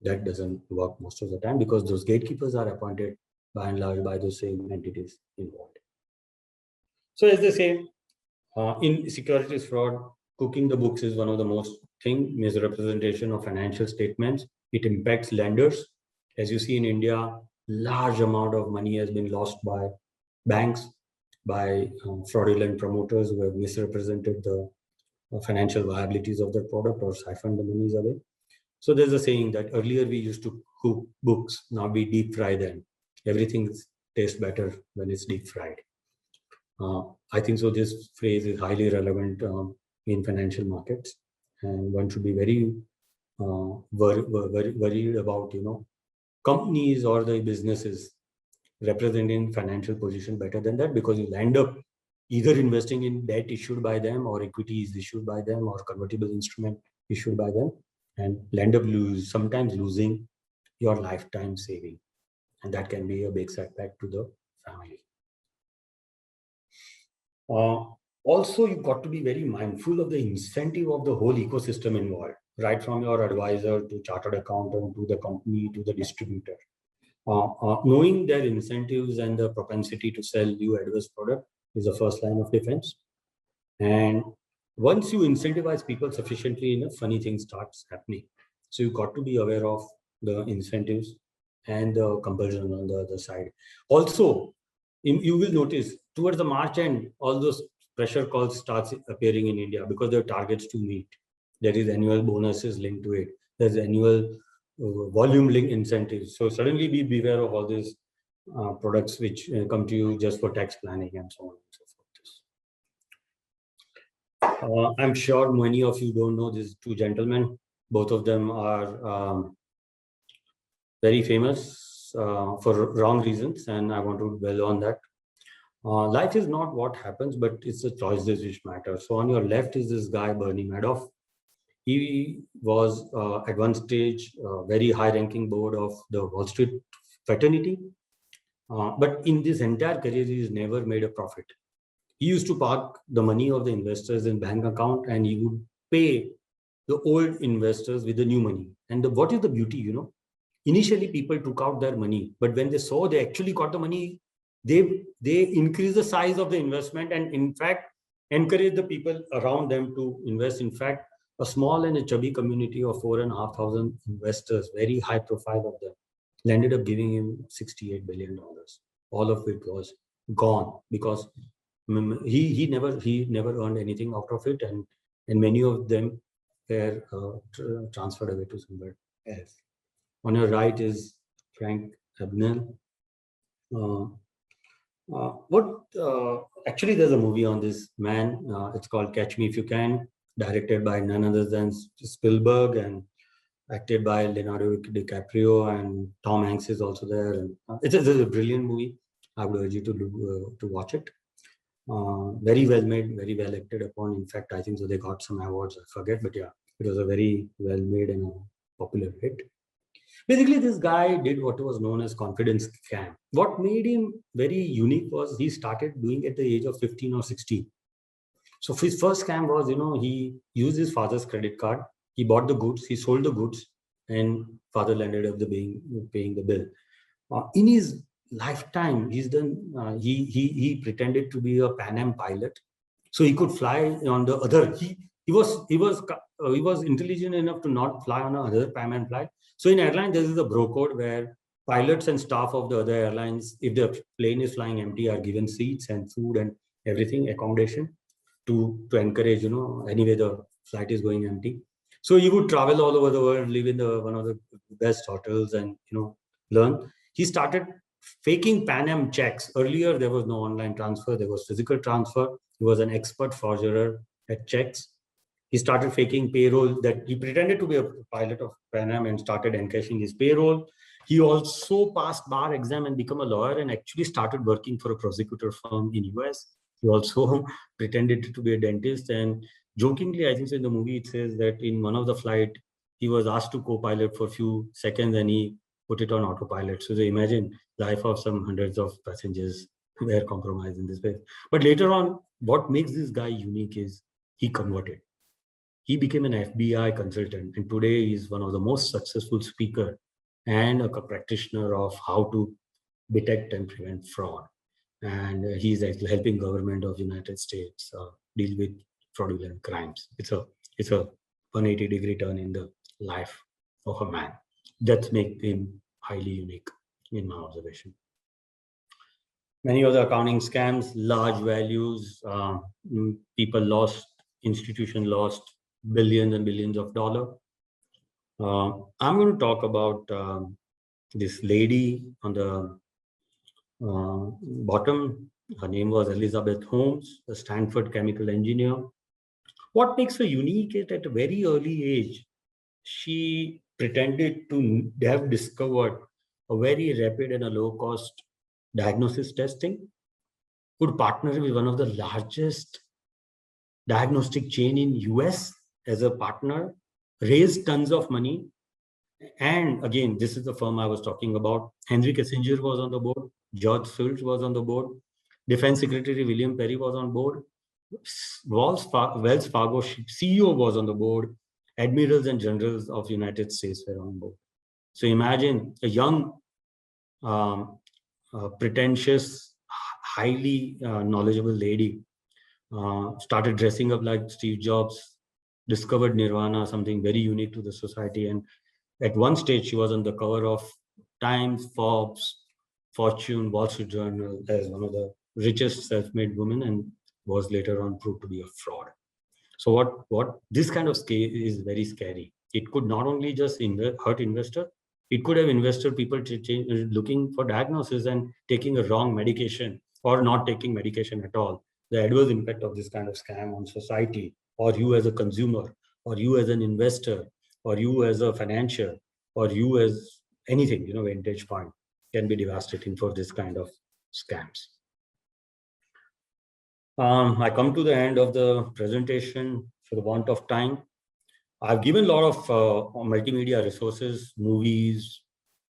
That doesn't work most of the time because those gatekeepers are appointed by and large by those same entities involved. So as they say, in securities fraud, cooking the books is one of the most misrepresentation of financial statements. It impacts lenders. As you see in India, large amount of money has been lost by banks, by fraudulent promoters who have misrepresented the financial viabilities of their product or siphoned the monies away. So there's a saying that earlier we used to cook books, now we deep fry them. Everything tastes better when it's deep fried. I think so. This phrase is highly relevant in financial markets, and one should be very worried about companies or the businesses representing financial position better than that, because you'll end up either investing in debt issued by them or equities issued by them or convertible instrument issued by them, and end up sometimes losing your lifetime saving, and that can be a big setback to the family. Also, you've got to be very mindful of the incentive of the whole ecosystem involved, right from your advisor to chartered accountant to the company to the distributor. Knowing their incentives and the propensity to sell you adverse product is the first line of defense. And once you incentivize people sufficiently enough, funny things starts happening. So you've got to be aware of the incentives and the compulsion on the other side. Also, you will notice towards the March end, all those pressure calls starts appearing in India because there are targets to meet. There is annual bonuses linked to it. There's annual volume link incentives. So suddenly beware of all these products which come to you just for tax planning and so on and so forth. I'm sure many of you don't know these two gentlemen. Both of them are very famous for wrong reasons, and I want to dwell on that. Life is not what happens, but it's the choices which matter. So on your left is this guy, Bernie Madoff. He was at one stage very high-ranking board of the Wall Street fraternity. But in this entire career, he's never made a profit. He used to park the money of the investors in bank account, and he would pay the old investors with the new money. And what is the beauty, Initially, people took out their money, but when they saw they actually got the money, they increased the size of the investment and, in fact, encouraged the people around them to invest. In fact, a small and a chubby community of 4,500 investors, very high profile of them, ended up giving him $68 billion. All of it was gone because he never earned anything out of it, and many of them were transferred away to somewhere else. On your right is Frank Abagnale. Actually, there's a movie on this man. It's called Catch Me If You Can, directed by none other than Spielberg and acted by Leonardo DiCaprio, and Tom Hanks is also there. And it's a brilliant movie. I would urge you to watch it. Very well made, very well acted upon. In fact, I think so they got some awards. I forget, but yeah, it was a very well made and a popular hit. Basically, this guy did what was known as confidence scam. What made him very unique was he started doing it at the age of 15 or 16. So his first scam was, he used his father's credit card. He bought the goods, he sold the goods, and father ended up paying the bill. In his lifetime, he's done. He pretended to be a Pan Am pilot, so he could fly on the other. He was intelligent enough to not fly on another Pan Am flight. So in airline, there is a bro code where pilots and staff of the other airlines, if the plane is flying empty, are given seats and food and everything, accommodation, to encourage, anyway the flight is going empty. So he would travel all over the world, live in one of the best hotels and learn. He started faking Pan Am checks. Earlier, there was no online transfer. There was physical transfer. He was an expert forger at checks. He started faking payroll, that he pretended to be a pilot of Pan Am and started encashing his payroll. He also passed bar exam and become a lawyer and actually started working for a prosecutor firm in US. He also pretended to be a dentist, and jokingly, I think so in the movie, it says that in one of the flight, he was asked to co-pilot for a few seconds and he put it on autopilot. So they imagine life of some hundreds of passengers were compromised in this way. But later on, what makes this guy unique is he converted. He became an FBI consultant, and today he's one of the most successful speaker and a practitioner of how to detect and prevent fraud. And he's helping government of United States deal with fraudulent crimes. It's a 180-degree turn in the life of a man. That makes him highly unique in my observation. Many of the accounting scams, large values, people lost, institution lost billions and billions of dollars. I'm going to talk about this lady on the bottom. Her name was Elizabeth Holmes, a Stanford chemical engineer. What makes her unique is at a very early age, she pretended to have discovered a very rapid and a low-cost diagnosis testing, could partner with one of the largest diagnostic chain in US as a partner, raised tons of money. And again, this is the firm I was talking about. Henry Kissinger was on the board. George Shultz was on the board. Defense Secretary William Perry was on board. Wells Fargo CEO was on the board. Admirals and generals of the United States were on board. So imagine a young, pretentious, highly knowledgeable lady started dressing up like Steve Jobs, discovered Nirvana, something very unique to the society. And at one stage, she was on the cover of Times, Forbes, Fortune, Wall Street Journal as one of the richest self-made women, and was later on proved to be a fraud. So what this kind of scale is very scary. It could not only just hurt investor, it could have investor people looking for diagnosis and taking a wrong medication or not taking medication at all. The adverse impact of this kind of scam on society, or you as a consumer, or you as an investor, or you as a financier, or you as anything, Vantage Point, can be devastating for this kind of scams. I come to the end of the presentation for the want of time. I've given a lot of multimedia resources, movies,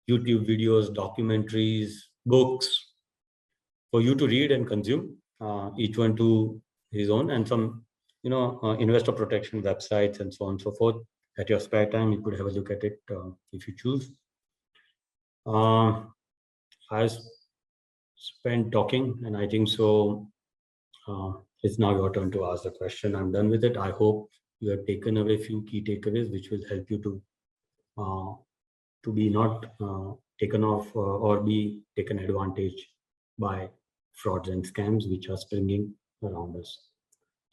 YouTube videos, documentaries, books for you to read and consume, each one to his own, and some, investor protection websites and so on and so forth. At your spare time, you could have a look at it if you choose. I spent talking, and I think so. It's now your turn to ask the question. I'm done with it. I hope you have taken away a few key takeaways, which will help you to be not taken off or be taken advantage by frauds and scams which are springing around us.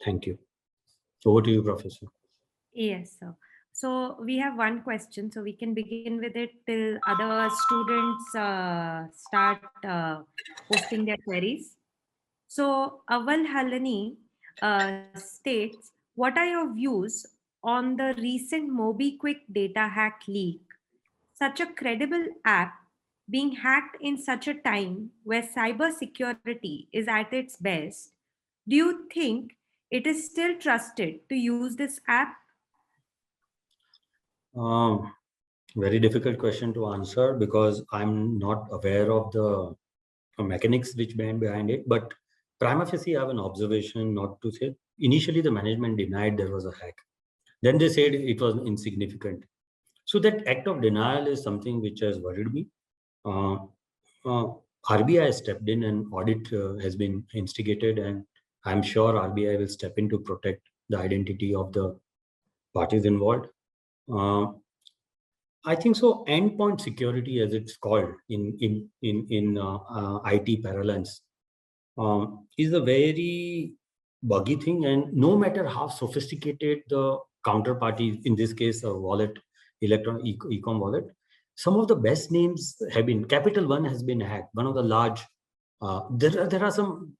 Thank you. Over to you, Professor. Yes, sir. So we have one question, so we can begin with it till other students start posting their queries. So Aval Halani states, what are your views on the recent MobiKwik data hack leak? Such a credible app being hacked in such a time where cybersecurity is at its best, do you think it is still trusted to use this app? Very difficult question to answer because I'm not aware of the mechanics which behind it, but prima facie I have an observation, not to say. Initially, the management denied there was a hack. Then they said it was insignificant. So that act of denial is something which has worried me. RBI stepped in and audit has been instigated, and I'm sure RBI will step in to protect the identity of the parties involved. I think so. Endpoint security, as it's called in IT parlance, is a very buggy thing. And no matter how sophisticated the counterparty, in this case, a wallet, electronic e-com wallet, some of the best names have been, Capital One has been hacked, one of the large, there are some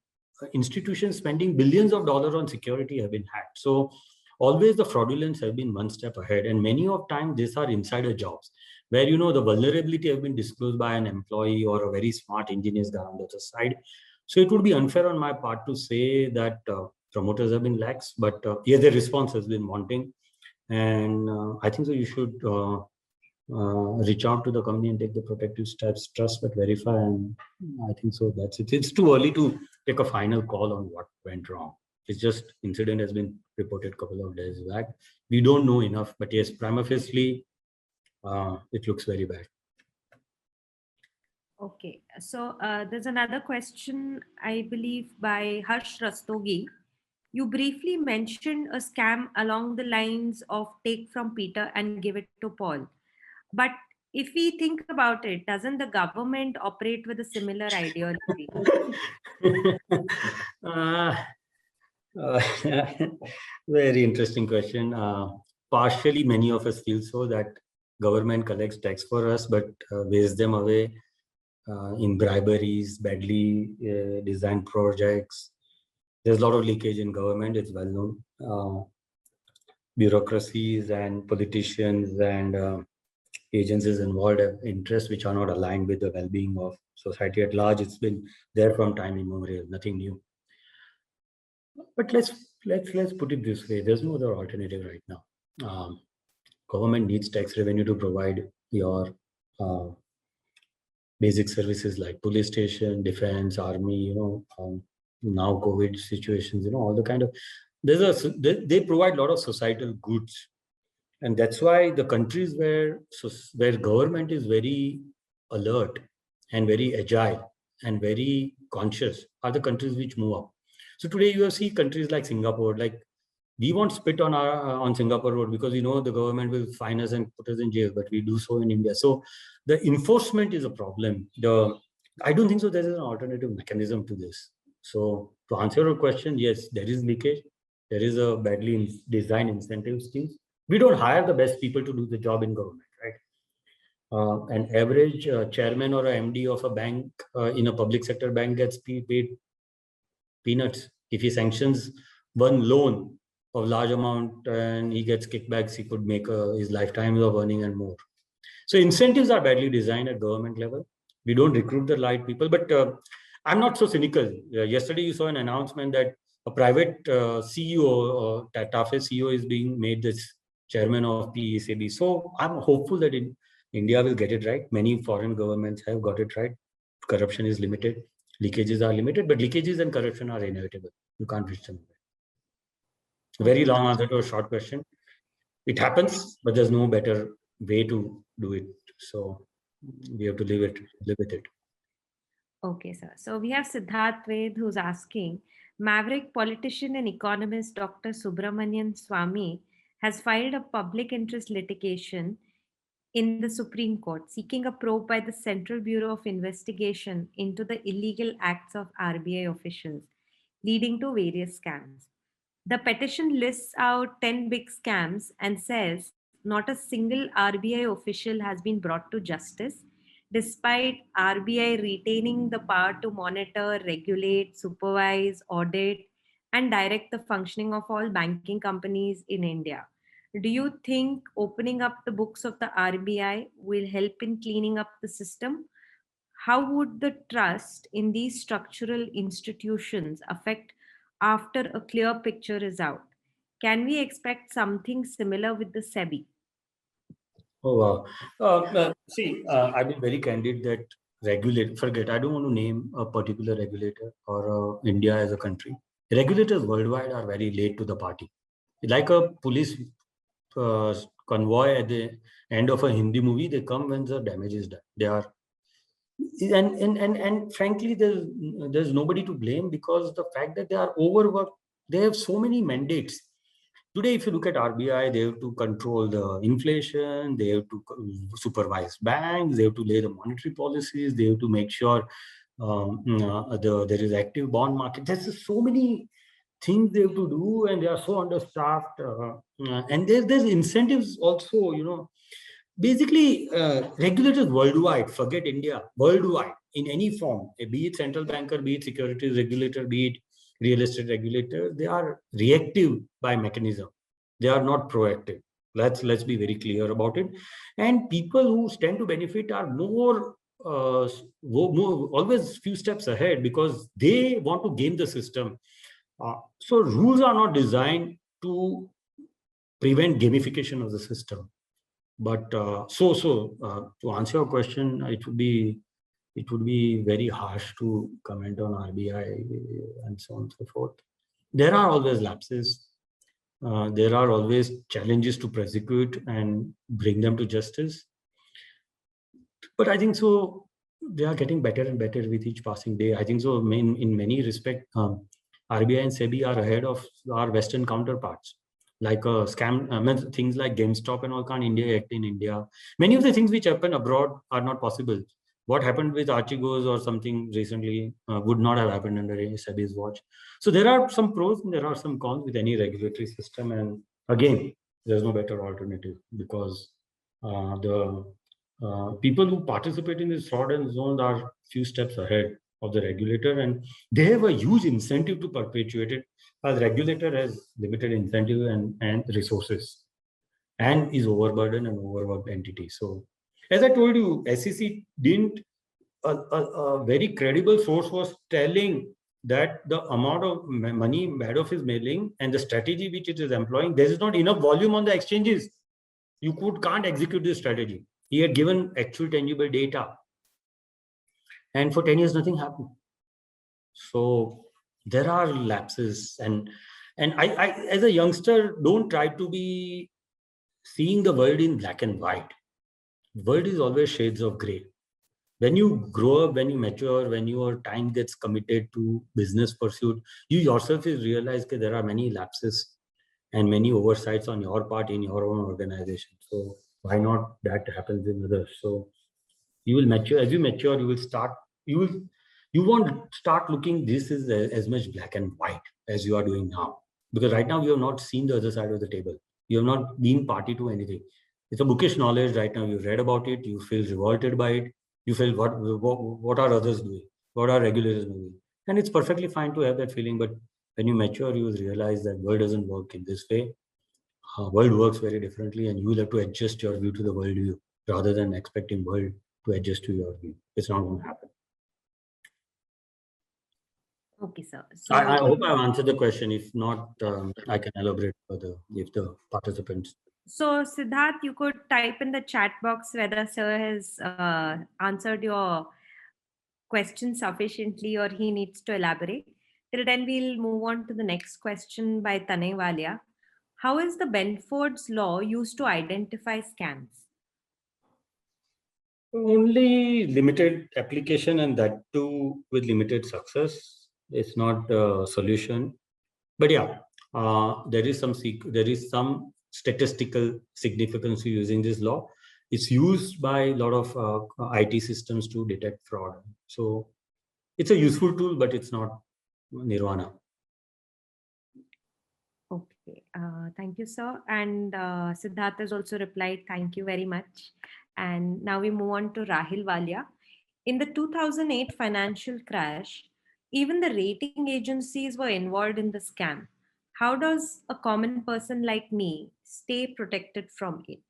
institutions spending billions of dollars on security have been hacked. So always the fraudulence have been one step ahead, and many of times these are insider jobs where, you know, the vulnerability have been disclosed by an employee or a very smart engineer's guy on the other side. So it would be unfair on my part to say that promoters have been lax, but yeah, their response has been wanting. And I think so you should reach out to the company and take the protective steps, trust but verify. And I think so that's it. It's too early to take a final call on what went wrong. It's just incident has been reported a couple of days back. We don't know enough, but yes, prima facie, it looks very bad. Okay, so there's another question, I believe, by Harsh Rastogi. You briefly mentioned a scam along the lines of take from Peter and give it to Paul. But if we think about it, doesn't the government operate with a similar ideology? Very interesting question. Partially, many of us feel so that government collects tax for us, but wastes them away in briberies, badly designed projects. There's a lot of leakage in government, it's well known. Bureaucracies and politicians and agencies involved have interests which are not aligned with the well-being of society at large. It's been there from time immemorial, nothing new. But let's put it this way: there's no other alternative right now. Government needs tax revenue to provide your basic services like police station, defense, army. You know, now COVID situations. You know, all the kind of they provide a lot of societal goods, and that's why the countries where government is very alert and very agile and very conscious are the countries which move up. So today you see countries like Singapore, like we won't spit on on Singapore road because you know the government will fine us and put us in jail, but we do so in India. So the enforcement is a problem. I don't think so there is an alternative mechanism to this. So to answer your question, yes, there is leakage. There is a badly designed incentive schemes. We don't hire the best people to do the job in government, right? An average chairman or a MD of a bank in a public sector bank gets paid peanuts. If he sanctions one loan of large amount and he gets kickbacks, he could make his lifetime of earning and more. So incentives are badly designed at government level. We don't recruit the right people, but I'm not so cynical. Yesterday you saw an announcement that a private CEO, TAFE CEO, is being made this chairman of PECB. So I'm hopeful that India will get it right. Many foreign governments have got it right. Corruption is limited. Leakages are limited, but leakages and corruption are inevitable. You can't reach them. Very long answer to a short question. It happens, but there's no better way to do it. So we have to live with it. Okay, sir. So we have Siddharth Ved who's asking, maverick politician and economist Dr. Subramanian Swamy has filed a public interest litigation in the Supreme Court seeking a probe by the Central Bureau of Investigation into the illegal acts of RBI officials, leading to various scams. The petition lists out 10 big scams and says not a single RBI official has been brought to justice, despite RBI retaining the power to monitor, regulate, supervise, audit, and direct the functioning of all banking companies in India. Do you think opening up the books of the RBI will help in cleaning up the system? How would the trust in these structural institutions affect after a clear picture is out? Can we expect something similar with the SEBI? Oh, wow. I've been very candid that forget, I don't want to name a particular regulator or India as a country. Regulators worldwide are very late to the party. Like a police convoy at the end of a Hindi movie, they come when the damage is done. They are, and frankly, there's nobody to blame because the fact that they are overworked, they have so many mandates. Today, if you look at RBI, they have to control the inflation, they have to supervise banks, they have to lay the monetary policies, they have to make sure there is active bond market. There's just so many things they have to do, and they are so understaffed. And there's incentives also, you know. basically, regulators worldwide, forget India, worldwide, in any form, be it central banker, be it securities regulator, be it real estate regulator, they are reactive by mechanism. They are not proactive. Let's be very clear about it. And people who stand to benefit are more always few steps ahead because they want to game the system. So rules are not designed to prevent gamification of the system. But to answer your question, it would be very harsh to comment on RBI and so on and so forth. There are always lapses. There are always challenges to prosecute and bring them to justice. But I think so they are getting better and better with each passing day. I think so in many respects, RBI and SEBI are ahead of our Western counterparts. Like scam, things like GameStop and all can't India act in India. Many of the things which happen abroad are not possible. What happened with Archegos or something recently would not have happened under SEBI's watch. So there are some pros and there are some cons with any regulatory system. And again, there's no better alternative because the people who participate in this fraud and zone are few steps ahead of the regulator, and they have a huge incentive to perpetuate it, as regulator has limited incentive and resources and is overburdened and overworked entity. So as I told you, SEC didn't, a very credible source was telling that the amount of money Madoff is mailing and the strategy which it is employing, there is not enough volume on the exchanges. You can't execute this strategy. He had given actual tangible data. And for 10 years, nothing happened. So there are lapses. And I as a youngster, don't try to be seeing the world in black and white. The world is always shades of gray. When you grow up, when you mature, when your time gets committed to business pursuit, you yourself is realize that there are many lapses and many oversights on your part in your own organization. So why not that happens in others? So you will mature. As you mature, you will start. You won't start looking this is as much black and white as you are doing now, because right now you have not seen the other side of the table. You have not been party to anything. It's a bookish knowledge right now. You've read about it. You feel revolted by it. You feel what are others doing? What are regulators doing? And it's perfectly fine to have that feeling. But when you mature, you will realize that world doesn't work in this way. World works very differently, and you will have to adjust your view to the world view rather than expecting world to adjust to your view. It's not going to happen. Okay, sir. So I hope I've answered the question. If not, I can elaborate further if the participants. So Siddharth, you could type in the chat box whether sir has answered your question sufficiently or he needs to elaborate. Till then, we'll move on to the next question by Tanay Walia. How is the Benford's law used to identify scams? Only limited application, and that too with limited success. It's not a solution, but yeah, there is some statistical significance to using this law. It's used by a lot of IT systems to detect fraud. So it's a useful tool, but it's not nirvana. Okay, thank you, sir. And Siddharth has also replied, thank you very much. And now we move on to Rahil Walia. In the 2008 financial crash, even the rating agencies were involved in the scam. How does a common person like me stay protected from it?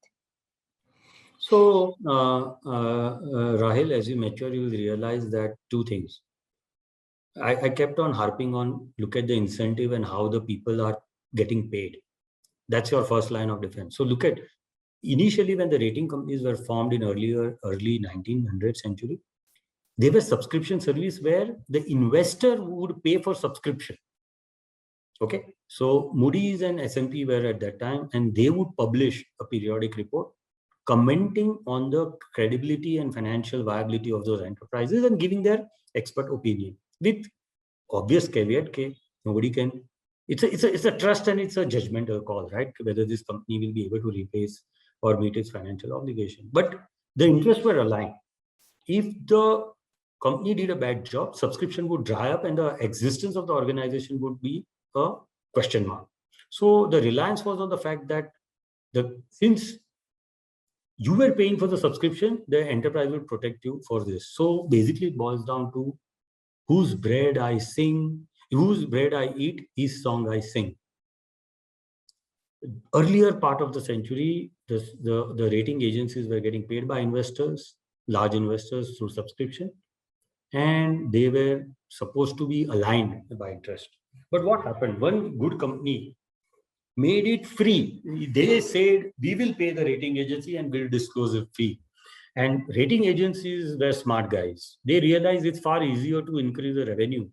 So, Rahil, as you mature, you will realize that two things. I kept on harping on look at the incentive and how the people are getting paid. That's your first line of defense. So look at initially when the rating companies were formed in early 1900th century, they were subscription service where the investor would pay for subscription. Okay, so Moody's and S&P were at that time, and they would publish a periodic report commenting on the credibility and financial viability of those enterprises and giving their expert opinion with obvious caveat. Nobody can. It's a trust and it's a judgmental call, right? Whether this company will be able to replace or meet its financial obligation. But the interests were aligned. If the company did a bad job, subscription would dry up and the existence of the organization would be a question mark. So the reliance was on the fact that since you were paying for the subscription, the enterprise will protect you for this. So basically it boils down to whose bread I sing, whose bread I eat, his song I sing. Earlier part of the century, the rating agencies were getting paid by investors, large investors through subscription, and they were supposed to be aligned by interest. But what happened? One good company made it free. They said, we will pay the rating agency and we'll disclose a fee. And rating agencies were smart guys. They realized it's far easier to increase the revenue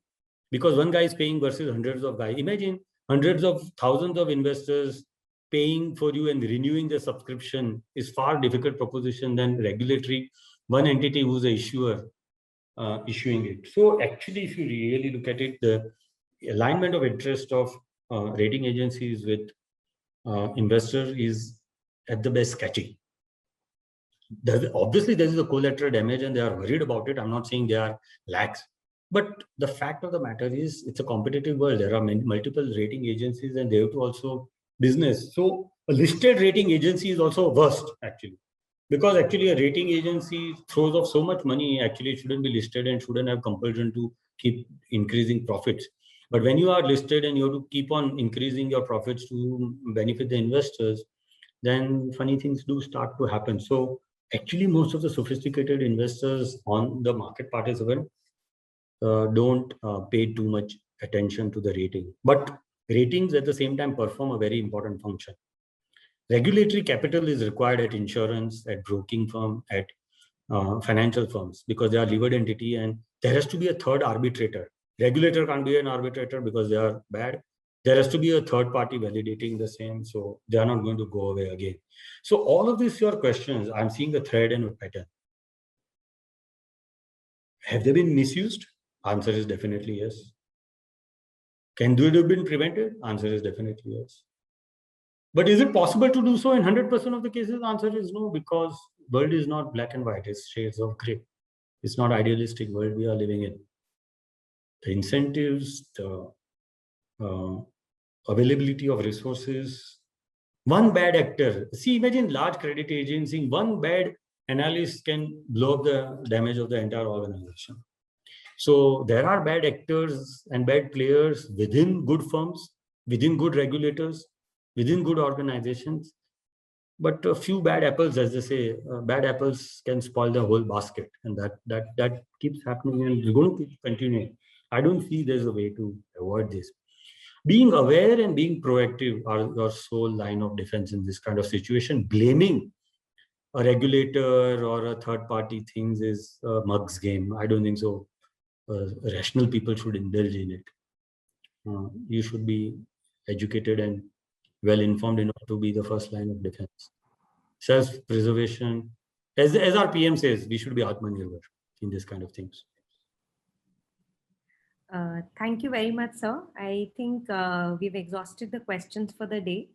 because one guy is paying versus hundreds of guys. Imagine hundreds of thousands of investors paying for you and renewing the subscription is far difficult proposition than regulatory one entity who's a issuer issuing it. So actually, if you really look at it, the alignment of interest of rating agencies with investor is at the best sketchy. Obviously, there is a collateral damage and they are worried about it. I'm not saying they are lax. But the fact of the matter is it's a competitive world. There are multiple rating agencies and they have to also business. So a listed rating agency is also worst actually. Because actually a rating agency throws off so much money, actually it shouldn't be listed and shouldn't have compulsion to keep increasing profits. But when you are listed and you have to keep on increasing your profits to benefit the investors, then funny things do start to happen. So actually most of the sophisticated investors on the market participant don't pay too much attention to the rating. But ratings at the same time perform a very important function. Regulatory capital is required at insurance, at broking firm, at financial firms because they are levered entity and there has to be a third arbitrator. Regulator can't be an arbitrator because they are bad. There has to be a third party validating the same. So they are not going to go away again. So all of these your questions, I'm seeing a thread and a pattern. Have they been misused? Answer is definitely yes. Can they have been prevented? Answer is definitely yes. But is it possible to do so in 100% of the cases? Answer is no, because world is not black and white, it's shades of gray. It's not idealistic world we are living in. The incentives, the availability of resources, one bad actor. See, imagine large credit agency, one bad analyst can blow up the damage of the entire organization. So there are bad actors and bad players within good firms, within good regulators, within good organizations, but a few bad apples, as they say, bad apples can spoil the whole basket, and that keeps happening and we're going to keep continuing. I don't see there's a way to avoid this. Being aware and being proactive are your sole line of defense in this kind of situation. Blaming a regulator or a third party things is a mug's game. I don't think so. Rational people should indulge in it. You should be educated and well informed enough to be the first line of defense. Self-preservation, as our PM says, we should be Atmanirbhar in this kind of things. Thank you very much, sir. I think we've exhausted the questions for the day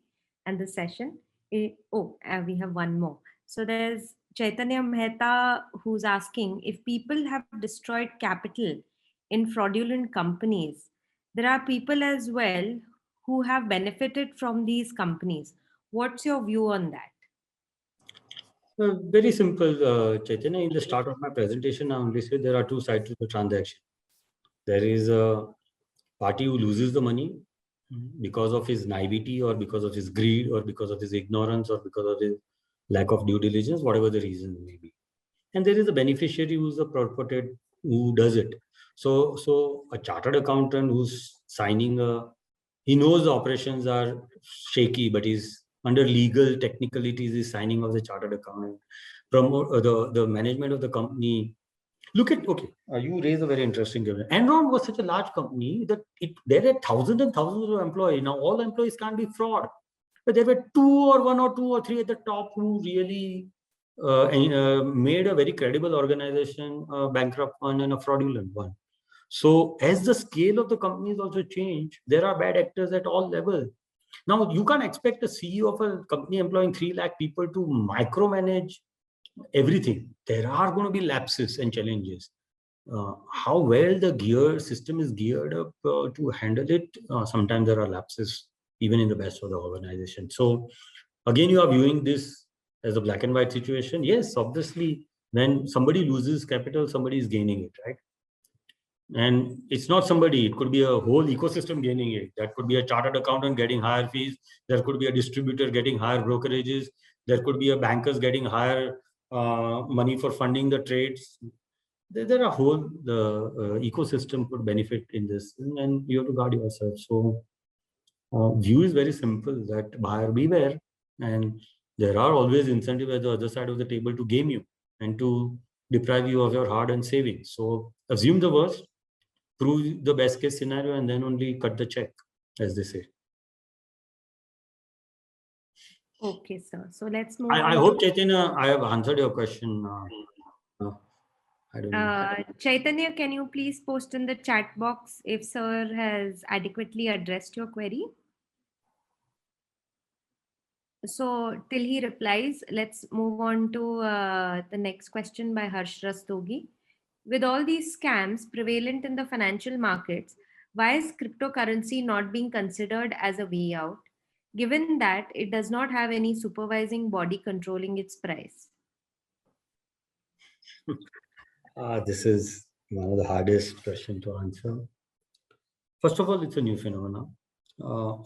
and the session. We have one more. So there's Chaitanya Mehta who's asking if people have destroyed capital in fraudulent companies, there are people as well who have benefited from these companies. What's your view on that? Very simple, Chaitanya. In the start of my presentation, I only said there are two sides to the transaction. There is a party who loses the money because of his naivety or because of his greed or because of his ignorance or because of his lack of due diligence, whatever the reason may be. And there is a beneficiary who's a purported who does it. So a chartered accountant who's signing he knows the operations are shaky, but he's under legal technicalities, he's signing of the chartered accountant. The management of the company. Look at, you raise a very interesting question. Enron was such a large company that there were thousands and thousands of employees. Now, all employees can't be fraud. But there were one or two or three at the top who really made a very credible organization, a bankrupt one and a fraudulent one. So as the scale of the companies also change, there are bad actors at all levels. Now, you can't expect a CEO of a company employing 3 lakh people to micromanage everything. There are going to be lapses and challenges. How well the system is geared up to handle it, sometimes there are lapses even in the best of the organization. So again, you are viewing this as a black and white situation. Yes, obviously, when somebody loses capital, somebody is gaining it, right? And it's not somebody, it could be a whole ecosystem gaining it. That could be a chartered accountant getting higher fees. There could be a distributor getting higher brokerages. There could be a bankers getting higher money for funding the trades. There are whole, the ecosystem could benefit in this, and you have to guard yourself. So view is very simple, that buyer beware, and there are always incentives at the other side of the table to game you and to deprive you of your hard-earned savings. So assume the worst, prove the best case scenario, and then only cut the check, as they say. Okay, sir. So let's move I hope, Chaitanya, I have answered your question. I don't know. Chaitanya, can you please post in the chat box if sir has adequately addressed your query? So till he replies, let's move on to the next question by Harsh Rastogi. With all these scams prevalent in the financial markets, why is cryptocurrency not being considered as a way out, given that it does not have any supervising body controlling its price? This is one of the hardest questions to answer. First of all, it's a new phenomenon.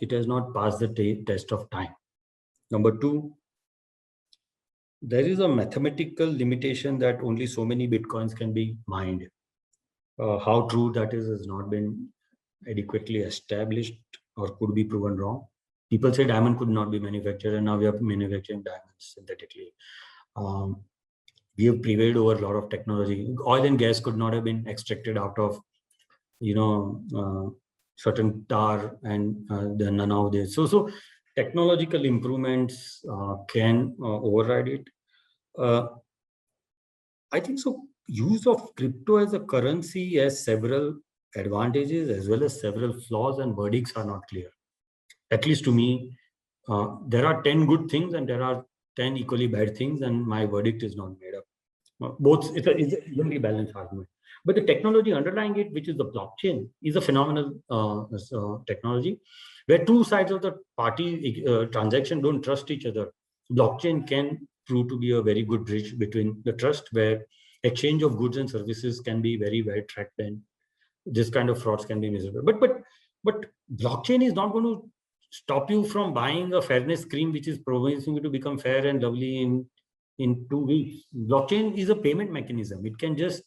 It has not passed the test of time. Number two, there is a mathematical limitation that only so many bitcoins can be mined. How true that is has not been adequately established or could be proven wrong. People say diamond could not be manufactured, and now we are manufacturing diamonds synthetically. We have prevailed over a lot of technology. Oil and gas could not have been extracted out of, certain tar and then nowadays. So technological improvements can override it. I think so. Use of crypto as a currency has several advantages as well as several flaws, and verdicts are not clear. At least to me, there are 10 good things and there are 10 equally bad things, and my verdict is not made up. Both, it's a evenly balanced argument. But the technology underlying it, which is the blockchain, is a phenomenal technology where two sides of the party transaction don't trust each other. Blockchain can prove to be a very good bridge between the trust, where exchange of goods and services can be very well tracked, and this kind of frauds can be miserable. But blockchain is not going to stop you from buying a fairness cream which is promising you to become fair and lovely in 2 weeks. Blockchain is a payment mechanism. It can just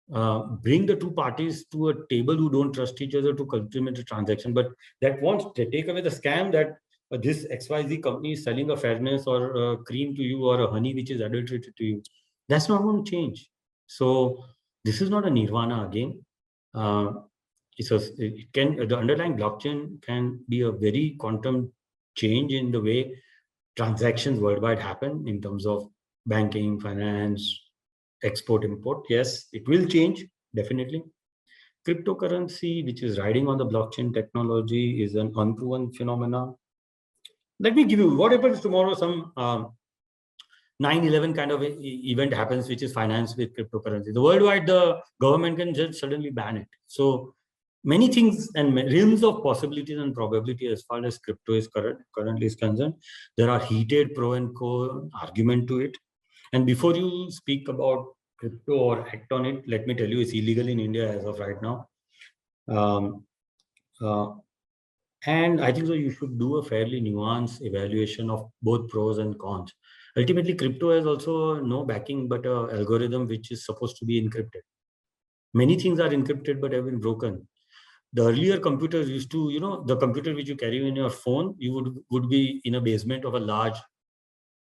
bring the two parties to a table who don't trust each other to consummate a transaction. But that won't take away the scam that this XYZ company is selling a fairness or a cream to you or a honey which is adulterated to you. That's not going to change. So this is not a nirvana again. The underlying blockchain can be a very quantum change in the way transactions worldwide happen in terms of banking, finance, export, import. Yes, it will change, definitely. Cryptocurrency, which is riding on the blockchain technology, is an unproven phenomenon. Let me give you, what happens tomorrow, some 9/11 kind of event happens, which is financed with cryptocurrency. The worldwide, the government can just suddenly ban it. So many things and realms of possibilities and probability as far as crypto is currently is concerned. There are heated pro and co argument to it. And before you speak about crypto or act on it, let me tell you, it's illegal in India as of right now. And I think so you should do a fairly nuanced evaluation of both pros and cons. Ultimately, crypto has also no backing but an algorithm which is supposed to be encrypted. Many things are encrypted but have been broken. The earlier computers used to, the computer which you carry in your phone, you would be in a basement of a large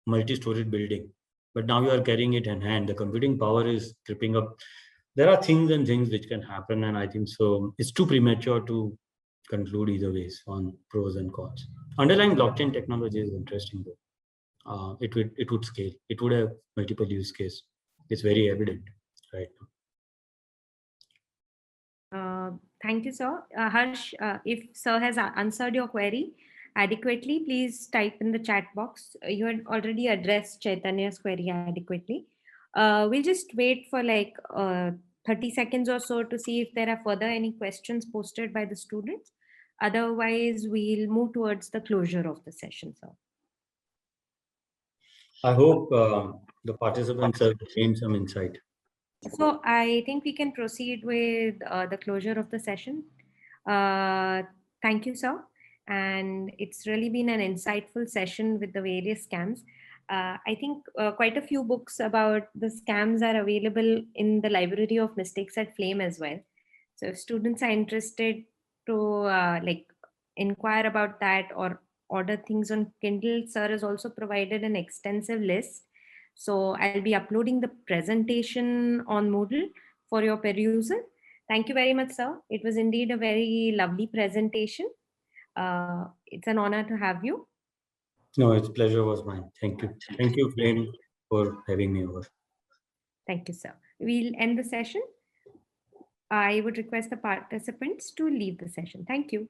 multi-storied building. But now you are carrying it in hand. The computing power is tripping up. There are things and things which can happen, and I think so it's too premature to conclude either ways on pros and cons. Underlying blockchain technology is interesting though. It would scale. It would have multiple use case. It's very evident right now. Thank you, sir. Harsh, if sir has answered your query adequately, please type in the chat box. You had already addressed Chaitanya's query adequately. We'll just wait for like 30 seconds or so to see if there are further any questions posted by the students. Otherwise, we'll move towards the closure of the session, sir. I hope the participants have gained some insight. So I think we can proceed with the closure of the session. Thank you, sir. And it's really been an insightful session with the various scams. I think quite a few books about the scams are available in the library of Mistakes at Flame as well. So if students are interested to inquire about that or order things on Kindle, sir has also provided an extensive list. So I'll be uploading the presentation on Moodle for your perusal. Thank you very much, sir. It was indeed a very lovely presentation. It's an honor to have you. No, its pleasure was mine. Thank you. Thank you, Flame, for having me over. Thank you, sir. We'll end the session. I would request the participants to leave the session. Thank you.